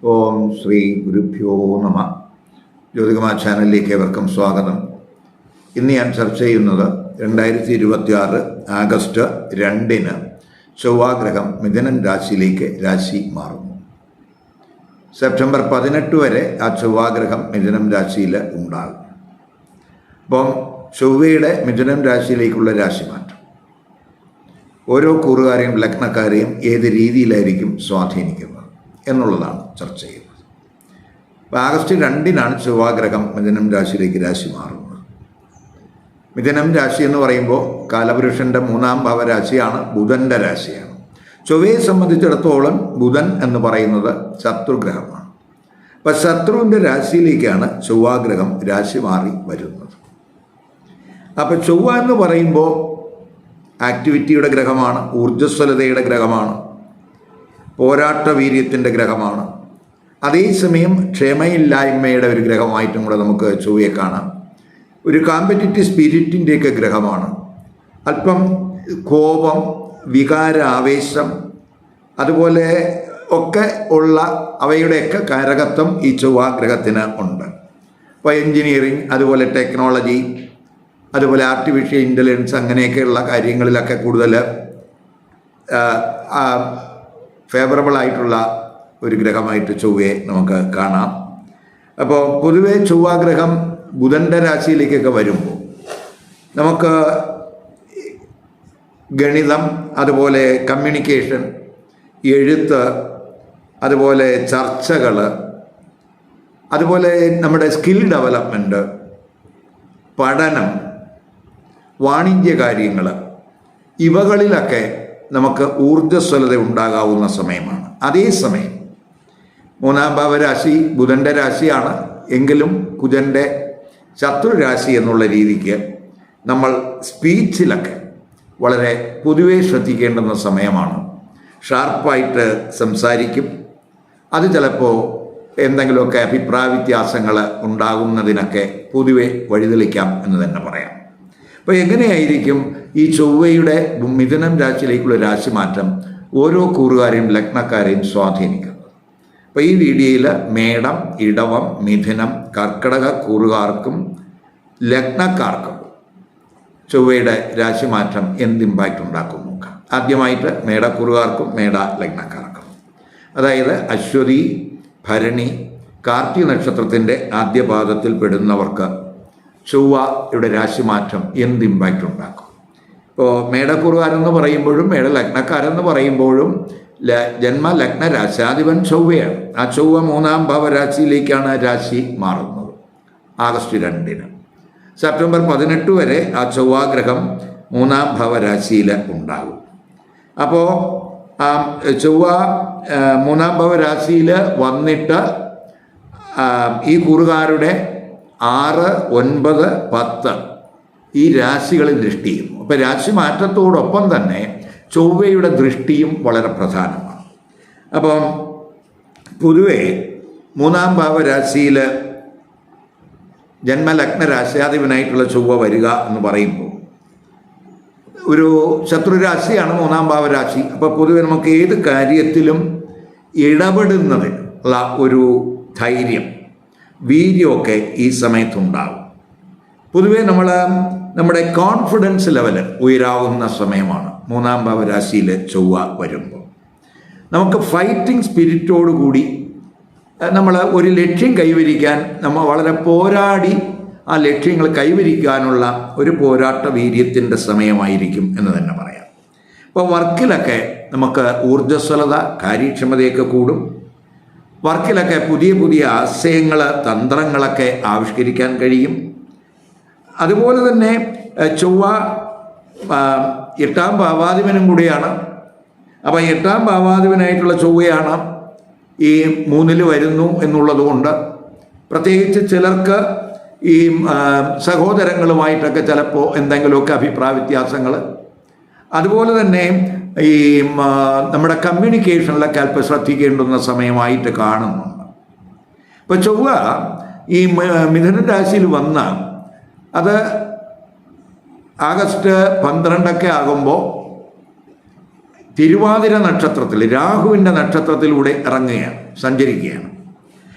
ഓം ശ്രീ ഗുരുഭ്യോ നമ. ജ്യോതികുമാർ ചാനലിലേക്ക് ഏവർക്കും സ്വാഗതം. ഇന്ന് ഞാൻ ചർച്ച ചെയ്യുന്നത് 2026 ആഗസ്റ്റ് 2 ചൊവ്വാഗ്രഹം മിഥുനം രാശിയിലേക്ക് രാശി മാറുന്നു. സെപ്റ്റംബർ 18 വരെ ആ ചൊവ്വാഗ്രഹം മിഥുനം രാശിയിൽ ഉണ്ടാകും. അപ്പം ചൊവ്വയുടെ മിഥുനം രാശിയിലേക്കുള്ള രാശിമാറ്റം ഓരോ കൂറുകാരെയും ലഗ്നക്കാരെയും ഏത് രീതിയിലായിരിക്കും സ്വാധീനിക്കുന്നത് എന്നുള്ളതാണ് ചർച്ച ചെയ്യുന്നത്. അപ്പോൾ ആഗസ്റ്റ് 2 ചൊവ്വാഗ്രഹം മിഥുനം രാശിയിലേക്ക് രാശി മാറുന്നത്. മിഥുനം രാശി എന്ന് പറയുമ്പോൾ കാലപുരുഷൻ്റെ 3-ാം ഭാവരാശിയാണ്, ബുധൻ്റെ രാശിയാണ്. ചൊവ്വയെ സംബന്ധിച്ചിടത്തോളം ബുധൻ എന്ന് പറയുന്നത് ശത്രുഗ്രഹമാണ്. അപ്പം ശത്രുവിൻ്റെ രാശിയിലേക്കാണ് ചൊവ്വാഗ്രഹം രാശി മാറി വരുന്നത്. അപ്പോൾ ചൊവ്വ എന്ന് പറയുമ്പോൾ ആക്ടിവിറ്റിയുടെ ഗ്രഹമാണ്, ഊർജ്ജസ്വലതയുടെ ഗ്രഹമാണ്, പോരാട്ട വീര്യത്തിൻ്റെ ഗ്രഹമാണ്. അതേസമയം ക്ഷമയില്ലായ്മയുടെ ഒരു ഗ്രഹമായിട്ടും കൂടെ നമുക്ക് ചൊവ്വയെ കാണാം. ഒരു കോമ്പറ്റിറ്റീവ് സ്പിരിറ്റിൻ്റെയൊക്കെ ഗ്രഹമാണ്. അല്പം കോപം, വികാരാവേശം, അതുപോലെ ഒക്കെ ഉള്ള അവയുടെയൊക്കെ കാരകത്വം ഈ ചൊവ്വാഗ്രഹത്തിന് ഉണ്ട്. ഇപ്പോൾ എൻജിനീയറിങ്, അതുപോലെ ടെക്നോളജി, അതുപോലെ ആർട്ടിഫിഷ്യൽ ഇൻ്റലിജൻസ്, അങ്ങനെയൊക്കെയുള്ള കാര്യങ്ങളിലൊക്കെ കൂടുതൽ ഫേവറബിൾ ആയിട്ടുള്ള ഒരു ഗ്രഹമായിട്ട് ചൊവ്വയെ നമുക്ക് കാണാം. അപ്പോൾ പൊതുവേ ചൊവ്വാഗ്രഹം ബുധൻ്റെ രാശിയിലേക്കൊക്കെ വരുമ്പോൾ നമുക്ക് ഗണിതം, അതുപോലെ കമ്മ്യൂണിക്കേഷൻ, എഴുത്ത്, അതുപോലെ ചർച്ചകൾ, അതുപോലെ നമ്മുടെ സ്കിൽ ഡെവലപ്മെൻറ്റ്, പഠനം, വാണിജ്യ കാര്യങ്ങൾ, ഇവകളിലൊക്കെ നമുക്ക് ഊർജ്ജസ്വലത ഉണ്ടാകാവുന്ന സമയമാണ്. അതേസമയം 3-ാം ഭാവരാശി ബുധൻ്റെ രാശിയാണ് എങ്കിലും കുജൻ്റെ ശത്രുരാശി എന്നുള്ള രീതിക്ക് നമ്മൾ സ്പീച്ചിലൊക്കെ വളരെ പൊതുവെ ശ്രദ്ധിക്കേണ്ടുന്ന സമയമാണ്. ഷാർപ്പായിട്ട് സംസാരിക്കും. അത് ചിലപ്പോൾ എന്തെങ്കിലുമൊക്കെ അഭിപ്രായ വ്യത്യാസങ്ങൾ ഉണ്ടാകുന്നതിനൊക്കെ പൊതുവെ വഴിതെളിക്കാം എന്ന് തന്നെ പറയാം. അപ്പോൾ എങ്ങനെയായിരിക്കും ഈ ചൊവ്വയുടെ മിഥുനം രാശിയിലേക്കുള്ള രാശിമാറ്റം ഓരോ കൂറുകാരെയും ലഗ്നക്കാരെയും സ്വാധീനിക്കുന്നത്? അപ്പോൾ ഈ വീഡിയോയിൽ മേടം, ഇടവം, മിഥുനം, കർക്കിടക കൂറുകാർക്കും ലഗ്നക്കാർക്കും ചൊവ്വയുടെ രാശിമാറ്റം എന്ത് ഇമ്പാക്റ്റ് ഉണ്ടാക്കും നോക്കാം. ആദ്യമായിട്ട് മേടക്കൂറുകാർക്കും മേട ലഗ്നക്കാർക്കും, അതായത് അശ്വതി, ഭരണി, കാർത്തിക നക്ഷത്രത്തിൻ്റെ ആദ്യ പാദത്തിൽ പെടുന്നവർക്ക് ചൊവ്വയുടെ രാശിമാറ്റം എന്ത് ഇമ്പാക്റ്റ് ഉണ്ടാക്കും? ഇപ്പോൾ മേടക്കൂറുകാരെന്ന് പറയുമ്പോഴും മേട ലഗ്നക്കാരെന്ന് പറയുമ്പോഴും ജന്മ ലഗ്ന രാശാധിപൻ ചൊവ്വയാണ്. ആ ചൊവ്വ 3-ാം ഭാവരാശിയിലേക്കാണ് രാശി മാറുന്നത് ആഗസ്റ്റ് 2. സെപ്റ്റംബർ 18 വരെ ആ ചൊവ്വാഗ്രഹം 3-ാം ഭാവരാശിയിൽ ഉണ്ടാകും. അപ്പോൾ ആ ചൊവ്വ 3-ാം ഭാവരാശിയിൽ വന്നിട്ട് ഈ കൂറുകാരുടെ 6, 9, 10 ഈ രാശികളിൽ ദൃഷ്ടി ചെയ്യുന്നു. അപ്പോൾ രാശി മാറ്റത്തോടൊപ്പം തന്നെ ചൊവ്വയുടെ ദൃഷ്ടിയും വളരെ പ്രധാനമാണ്. അപ്പം പൊതുവെ 3-ാം ഭാവരാശിയിൽ ജന്മലഗ്ന രാശാധിപനായിട്ടുള്ള ചൊവ്വ വരിക എന്ന് പറയുമ്പോൾ ഒരു ശത്രുരാശിയാണ് 3-ാം ഭാവരാശി. അപ്പോൾ പൊതുവെ നമുക്ക് ഏത് കാര്യത്തിലും ഇടപെടുന്നതിനുള്ള ഒരു ധൈര്യം, വീര്യമൊക്കെ ഈ സമയത്തുണ്ടാകും. പൊതുവേ നമ്മുടെ കോൺഫിഡൻസ് ലെവൽ ഉയരാവുന്ന സമയമാണ് 3-ാം ഭാവരാശിയിൽ ചൊവ്വ വരുമ്പോൾ. നമുക്ക് ഫൈറ്റിംഗ് സ്പിരിറ്റോട് കൂടി നമ്മൾ ഒരു ലക്ഷ്യം കൈവരിക്കാൻ നമ്മൾ വളരെ പോരാടി ആ ലക്ഷ്യങ്ങൾ കൈവരിക്കാനുള്ള ഒരു പോരാട്ട വീര്യത്തിൻ്റെ സമയമായിരിക്കും എന്ന് തന്നെ പറയാം. അപ്പോൾ വർക്കിലൊക്കെ നമുക്ക് ഊർജ്ജസ്വലത, കാര്യക്ഷമതയൊക്കെ കൂടും. വർക്കിലൊക്കെ പുതിയ പുതിയ ആശയങ്ങൾ, തന്ത്രങ്ങളൊക്കെ ആവിഷ്കരിക്കാൻ കഴിയും. അതുപോലെ തന്നെ ചൊവ്വ 8-ാം ഭാവാധിപനും കൂടിയാണ്. അപ്പോൾ 8-ാം ഭാവാധിപനായിട്ടുള്ള ചൊവ്വയാണ് ഈ 3-ൽ വരുന്നു എന്നുള്ളതുകൊണ്ട് പ്രത്യേകിച്ച് ചിലർക്ക് ഈ സഹോദരങ്ങളുമായിട്ടൊക്കെ ചിലപ്പോൾ എന്തെങ്കിലുമൊക്കെ അഭിപ്രായ വ്യത്യാസങ്ങൾ, അതുപോലെ തന്നെ ഈ നമ്മുടെ കമ്മ്യൂണിക്കേഷനിലൊക്കെ അല്പം ശ്രദ്ധിക്കേണ്ടുന്ന സമയമായിട്ട് കാണുന്നുണ്ട്. ഇപ്പോൾ ചൊവ്വ ഈ മിഥുന രാശിയിൽ വന്ന അത് ആഗസ്റ്റ് 12 ആകുമ്പോൾ തിരുവാതിര നക്ഷത്രത്തിൽ രാഹുവിൻ്റെ നക്ഷത്രത്തിലൂടെ ഇറങ്ങുകയാണ്, സഞ്ചരിക്കുകയാണ്.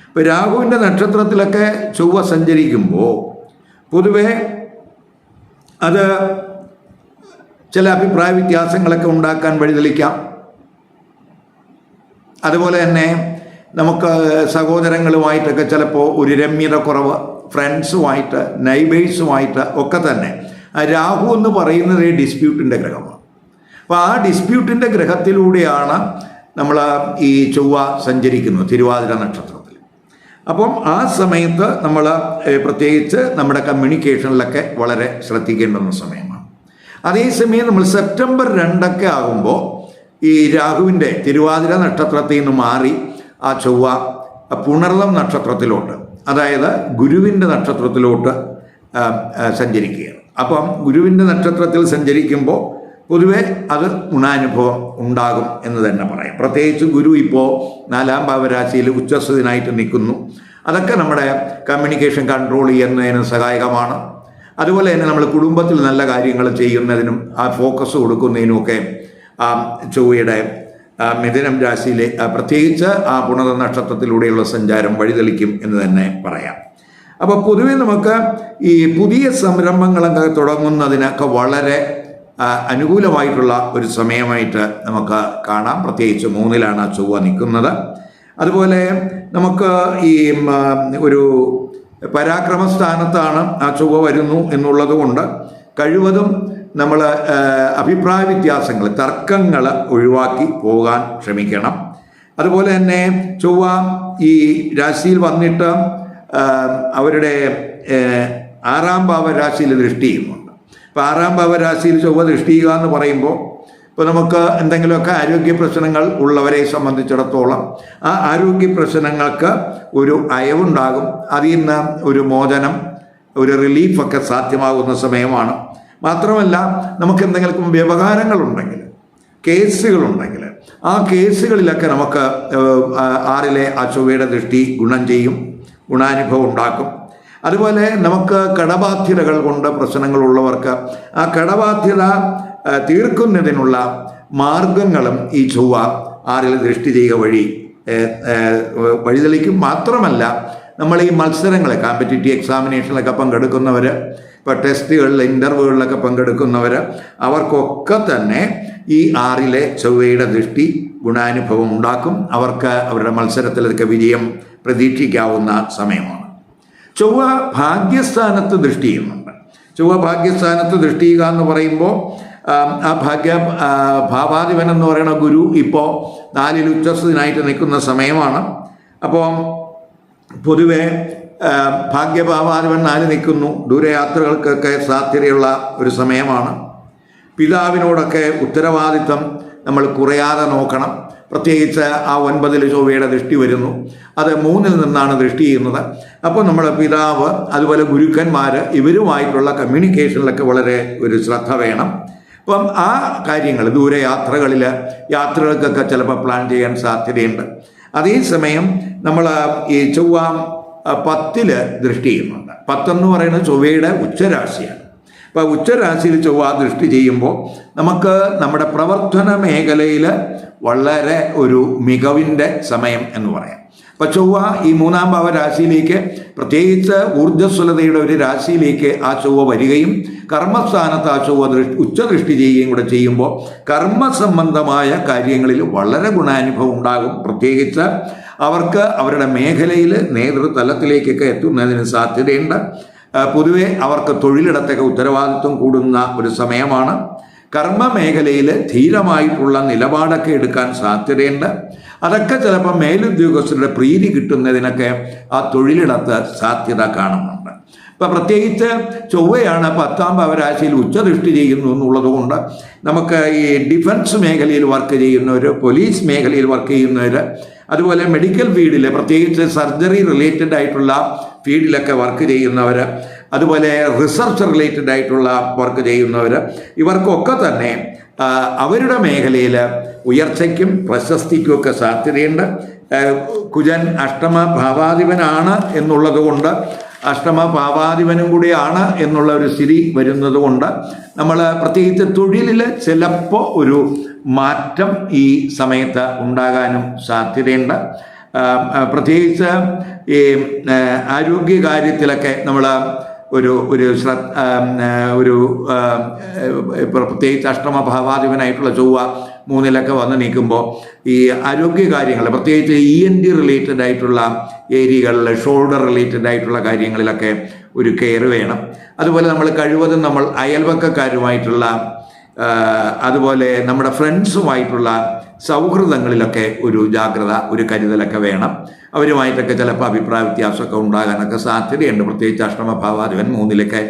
ഇപ്പോൾ രാഹുവിൻ്റെ നക്ഷത്രത്തിലൊക്കെ ചൊവ്വ സഞ്ചരിക്കുമ്പോൾ പൊതുവെ അത് ചില അഭിപ്രായ വ്യത്യാസങ്ങളൊക്കെ ഉണ്ടാക്കാൻ വഴിതെളിക്കാം. അതുപോലെ തന്നെ നമുക്ക് സഹോദരങ്ങളുമായിട്ടൊക്കെ ചിലപ്പോൾ ഒരു രമ്യത കുറവ്, ഫ്രണ്ട്സുമായിട്ട് നൈബേഴ്സുമായിട്ട് ഒക്കെ തന്നെ. രാഹു എന്ന് പറയുന്നത് ഡിസ്പ്യൂട്ടിൻ്റെ ഗ്രഹമാണ്. അപ്പോൾ ആ ഡിസ്പ്യൂട്ടിൻ്റെ ഗ്രഹത്തിലൂടെയാണ് നമ്മൾ ഈ ചൊവ്വ സഞ്ചരിക്കുന്നത് തിരുവാതിര നക്ഷത്രത്തിൽ. അപ്പം ആ സമയത്ത് നമ്മൾ പ്രത്യേകിച്ച് നമ്മുടെ കമ്മ്യൂണിക്കേഷനിലൊക്കെ വളരെ ശ്രദ്ധിക്കേണ്ടുന്ന സമയമാണ്. അതേസമയം നമ്മൾ സെപ്റ്റംബർ 2 ആകുമ്പോൾ ഈ രാഹുവിൻ്റെ തിരുവാതിര നക്ഷത്രത്തിൽ നിന്ന് മാറി ആ ചൊവ്വ പുണർതം നക്ഷത്രത്തിലോട്ട്, അതായത് ഗുരുവിൻ്റെ നക്ഷത്രത്തിലോട്ട് സഞ്ചരിക്കുകയാണ്. അപ്പം ഗുരുവിൻ്റെ നക്ഷത്രത്തിൽ സഞ്ചരിക്കുമ്പോൾ പൊതുവെ അത് ഗുണാനുഭവം ഉണ്ടാകും എന്ന് തന്നെ പറയാം. പ്രത്യേകിച്ച് ഗുരു ഇപ്പോൾ 4-ാം ഭാവരാശിയിൽ ഉച്ചസ്ഥിതനായിട്ട് നിൽക്കുന്നു. അതൊക്കെ നമ്മുടെ കമ്മ്യൂണിക്കേഷൻ കൺട്രോൾ ചെയ്യുന്നതിന് സഹായകമാണ്. അതുപോലെ തന്നെ നമ്മൾ കുടുംബത്തിൽ നല്ല കാര്യങ്ങൾ ചെയ്യുന്നതിനും ആ ഫോക്കസ് കൊടുക്കുന്നതിനുമൊക്കെ ആ ചൊവ്വയുടെ മിഥുനം രാശിയിലെ പ്രത്യേകിച്ച് ആ പുണർത നക്ഷത്രത്തിലൂടെയുള്ള സഞ്ചാരം വഴിതെളിക്കും എന്ന് തന്നെ പറയാം. അപ്പോൾ പൊതുവെ നമുക്ക് ഈ പുതിയ സംരംഭങ്ങളൊക്കെ തുടങ്ങുന്നതിനൊക്കെ വളരെ അനുകൂലമായിട്ടുള്ള ഒരു സമയമായിട്ട് നമുക്ക് കാണാം. പ്രത്യേകിച്ച് 3-ലാണ് ആ ചൊവ്വ നിൽക്കുന്നത്. അതുപോലെ നമുക്ക് ഈ ഒരു പരാക്രമസ്ഥാനത്താണ് ആ ചൊവ്വ വരുന്നു എന്നുള്ളത് കൊണ്ട് കഴിവതും നമ്മൾ അഭിപ്രായ വ്യത്യാസങ്ങൾ, തർക്കങ്ങൾ ഒഴിവാക്കി പോകാൻ ശ്രമിക്കണം. അതുപോലെ തന്നെ ചൊവ്വ ഈ രാശിയിൽ വന്നിട്ട് അവരുടെ 6-ാം ഭാവരാശിയിൽ ദൃഷ്ടി ചെയ്യുന്നുണ്ട്. അപ്പോൾ 6-ാം ഭാവരാശിയിൽ ചൊവ്വ ദൃഷ്ടി ചെയ്യുക എന്ന് പറയുമ്പോൾ ഇപ്പോൾ നമുക്ക് എന്തെങ്കിലുമൊക്കെ ആരോഗ്യ പ്രശ്നങ്ങൾ ഉള്ളവരെ സംബന്ധിച്ചിടത്തോളം ആ ആരോഗ്യ പ്രശ്നങ്ങൾക്ക് ഒരു അയവുണ്ടാകും. അതിൽ നിന്ന് ഒരു മോചനം, ഒരു റിലീഫൊക്കെ സാധ്യമാകുന്ന സമയമാണ്. മാത്രമല്ല നമുക്ക് എന്തെങ്കിലും വ്യവഹാരങ്ങളുണ്ടെങ്കിൽ, കേസുകളുണ്ടെങ്കിൽ ആ കേസുകളിലൊക്കെ നമുക്ക് 6-ലെ ആ ചൊവ്വയുടെ ദൃഷ്ടി ഗുണം ചെയ്യും, ഗുണാനുഭവം ഉണ്ടാക്കും. അതുപോലെ നമുക്ക് കടബാധ്യതകൾ കൊണ്ട് പ്രശ്നങ്ങളുള്ളവർക്ക് ആ കടബാധ്യത തീർക്കുന്നതിനുള്ള മാർഗങ്ങളും ഈ ചൊവ്വ 6-ൽ ദൃഷ്ടി ചെയ്യുക വഴി വഴിതെളിക്കും. മാത്രമല്ല നമ്മൾ ഈ മത്സരങ്ങൾ, കോമ്പറ്റീറ്റീവ് എക്സാമിനേഷനിലൊക്കെ പങ്കെടുക്കുന്നവർ, ഇപ്പോൾ ടെസ്റ്റുകളിൽ ഇൻ്റർവ്യൂകളിലൊക്കെ പങ്കെടുക്കുന്നവർ, അവർക്കൊക്കെ തന്നെ ഈ 6-ലെ ചൊവ്വയുടെ ദൃഷ്ടി ഗുണാനുഭവം ഉണ്ടാക്കും. അവർക്ക് അവരുടെ മത്സരത്തിലൊക്കെ വിജയം പ്രതീക്ഷിക്കാവുന്ന സമയമാണ്. ചൊവ്വ ഭാഗ്യസ്ഥാനത്ത് ദൃഷ്ടി ചെയ്യുന്നുണ്ട്. ചൊവ്വ ഭാഗ്യസ്ഥാനത്ത് ദൃഷ്ടി ചെയ്യുക എന്ന് പറയുമ്പോൾ ആ ഭാവാധിപൻ എന്ന് പറയുന്ന ഗുരു ഇപ്പോൾ 4-ൽ ഉച്ചസ്ഥിതനായിട്ട് നിൽക്കുന്ന സമയമാണ്. അപ്പോൾ പൊതുവെ ഭാഗ്യഭാവാധിപൻ 4 നിൽക്കുന്നു. ദൂരയാത്രകൾക്കൊക്കെ സാധ്യതയുള്ള ഒരു സമയമാണ്. പിതാവിനോടൊക്കെ ഉത്തരവാദിത്വം നമ്മൾ കുറയാതെ നോക്കണം. പ്രത്യേകിച്ച് ആ 9-ൽ ചൊവ്വയുടെ ദൃഷ്ടി വരുന്നു. അത് 3-ൽ നിന്നാണ് ദൃഷ്ടി ചെയ്യുന്നത്. അപ്പോൾ നമ്മുടെ പിതാവ്, അതുപോലെ ഗുരുക്കന്മാർ, ഇവരുമായിട്ടുള്ള കമ്മ്യൂണിക്കേഷനിലൊക്കെ വളരെ ഒരു ശ്രദ്ധ വേണം. അപ്പം ആ കാര്യങ്ങൾ ദൂരയാത്രകളിൽ യാത്രകൾക്കൊക്കെ ചിലപ്പോൾ പ്ലാൻ ചെയ്യാൻ സാധ്യതയുണ്ട്. അതേസമയം നമ്മൾ ഈ ചൊവ്വ 10-ൽ ദൃഷ്ടി ചെയ്യുന്നുണ്ട്. 10 എന്ന് പറയുന്നത് ചൊവ്വയുടെ ഉച്ചരാശിയാണ്. അപ്പോൾ ഉച്ചരാശിയിൽ ചൊവ്വ ദൃഷ്ടി ചെയ്യുമ്പോൾ നമുക്ക് നമ്മുടെ പ്രവർത്തന മേഖലയിൽ വളരെ ഒരു മികവിൻ്റെ സമയം എന്ന് പറയാം. അപ്പോൾ ചൊവ്വ ഈ 3-ാം ഭാവരാശിയിലേക്ക്, പ്രത്യേകിച്ച് ഊർജ്ജസ്വലതയുടെ ഒരു രാശിയിലേക്ക് ആ ചൊവ്വ വരികയും കർമ്മസ്ഥാനത്ത് ആ ചൊവ്വ ഉച്ചദൃഷ്ടി ചെയ്യുകയും കൂടെ ചെയ്യുമ്പോൾ കർമ്മസംബന്ധമായ കാര്യങ്ങളിൽ വളരെ ഗുണാനുഭവം ഉണ്ടാകും. പ്രത്യേകിച്ച് അവർക്ക് അവരുടെ മേഖലയിൽ നേതൃതലത്തിലേക്കൊക്കെ എത്തുന്നതിന് സാധ്യതയുണ്ട്. പൊതുവെ അവർക്ക് തൊഴിലിടത്തൊക്കെ ഉത്തരവാദിത്വം കൂടുന്ന ഒരു സമയമാണ്. കർമ്മ മേഖലയിൽ ധീരമായിട്ടുള്ള നിലപാടൊക്കെ എടുക്കാൻ സാധ്യതയുണ്ട്. അതൊക്കെ ചിലപ്പോൾ മേലുദ്യോഗസ്ഥരുടെ പ്രീതി കിട്ടുന്നതിനൊക്കെ ആ തൊഴിലിടത്ത് സാധ്യത കാണുന്നുണ്ട്. ഇപ്പം പ്രത്യേകിച്ച് ചൊവ്വയാണ് 10-ാം ഭാവരാശിയിൽ ഉച്ചദൃഷ്ടി ചെയ്യുന്നു എന്നുള്ളത് കൊണ്ട് നമുക്ക് ഈ ഡിഫൻസ് മേഖലയിൽ വർക്ക് ചെയ്യുന്നവർ, പോലീസ് മേഖലയിൽ വർക്ക് ചെയ്യുന്നവർ, അതുപോലെ മെഡിക്കൽ ഫീൽഡിൽ പ്രത്യേകിച്ച് സർജറി റിലേറ്റഡ് ആയിട്ടുള്ള ഫീൽഡിലൊക്കെ വർക്ക് ചെയ്യുന്നവർ, അതുപോലെ റിസർച്ച് റിലേറ്റഡ് ആയിട്ടുള്ള വർക്ക് ചെയ്യുന്നവർ, ഇവർക്കൊക്കെ തന്നെ അവരുടെ മേഖലയിൽ ഉയർച്ചയ്ക്കും പ്രശസ്തിക്കും ഒക്കെ സാധ്യതയുണ്ട്. കുജൻ അഷ്ടമ ഭാവാധിപനാണ് എന്നുള്ളത് കൊണ്ട്, അഷ്ടമ ഭാവാധിപനും കൂടിയാണ് എന്നുള്ള ഒരു സ്ഥിതി വരുന്നത് കൊണ്ട് നമ്മൾ പ്രത്യേകിച്ച് തൊഴിലിൽ ചിലപ്പോൾ ഒരു മാറ്റം ഈ സമയത്ത് ഉണ്ടാകാനും സാധ്യതയുണ്ട്. പ്രത്യേകിച്ച് ഈ ആരോഗ്യകാര്യത്തിലൊക്കെ നമ്മൾ ഒരു പ്രത്യേകിച്ച് അഷ്ടമഭാവാധിപനായിട്ടുള്ള ചൊവ്വ 3-ലൊക്കെ വന്ന് നിൽക്കുമ്പോൾ ഈ ആരോഗ്യകാര്യങ്ങൾ, പ്രത്യേകിച്ച് ENT റിലേറ്റഡ് ആയിട്ടുള്ള ഏരിയകളിൽ, ഷോൾഡർ റിലേറ്റഡ് ആയിട്ടുള്ള കാര്യങ്ങളിലൊക്കെ ഒരു കെയർ വേണം. അതുപോലെ നമ്മൾ കഴിവതും നമ്മൾ അയൽവക്കക്കാരുമായിട്ടുള്ള അതുപോലെ നമ്മുടെ ഫ്രണ്ട്സുമായിട്ടുള്ള സൗഹൃദങ്ങളിലൊക്കെ ഒരു ജാഗ്രത, ഒരു കരുതലൊക്കെ വേണം. അവരുമായിട്ടൊക്കെ ചിലപ്പോൾ അഭിപ്രായ വ്യത്യാസമൊക്കെ ഉണ്ടാകാനൊക്കെ സാധ്യതയുണ്ട്, പ്രത്യേകിച്ച് അഷ്ടമഭാവാധിപൻ 3-ലൊക്കെ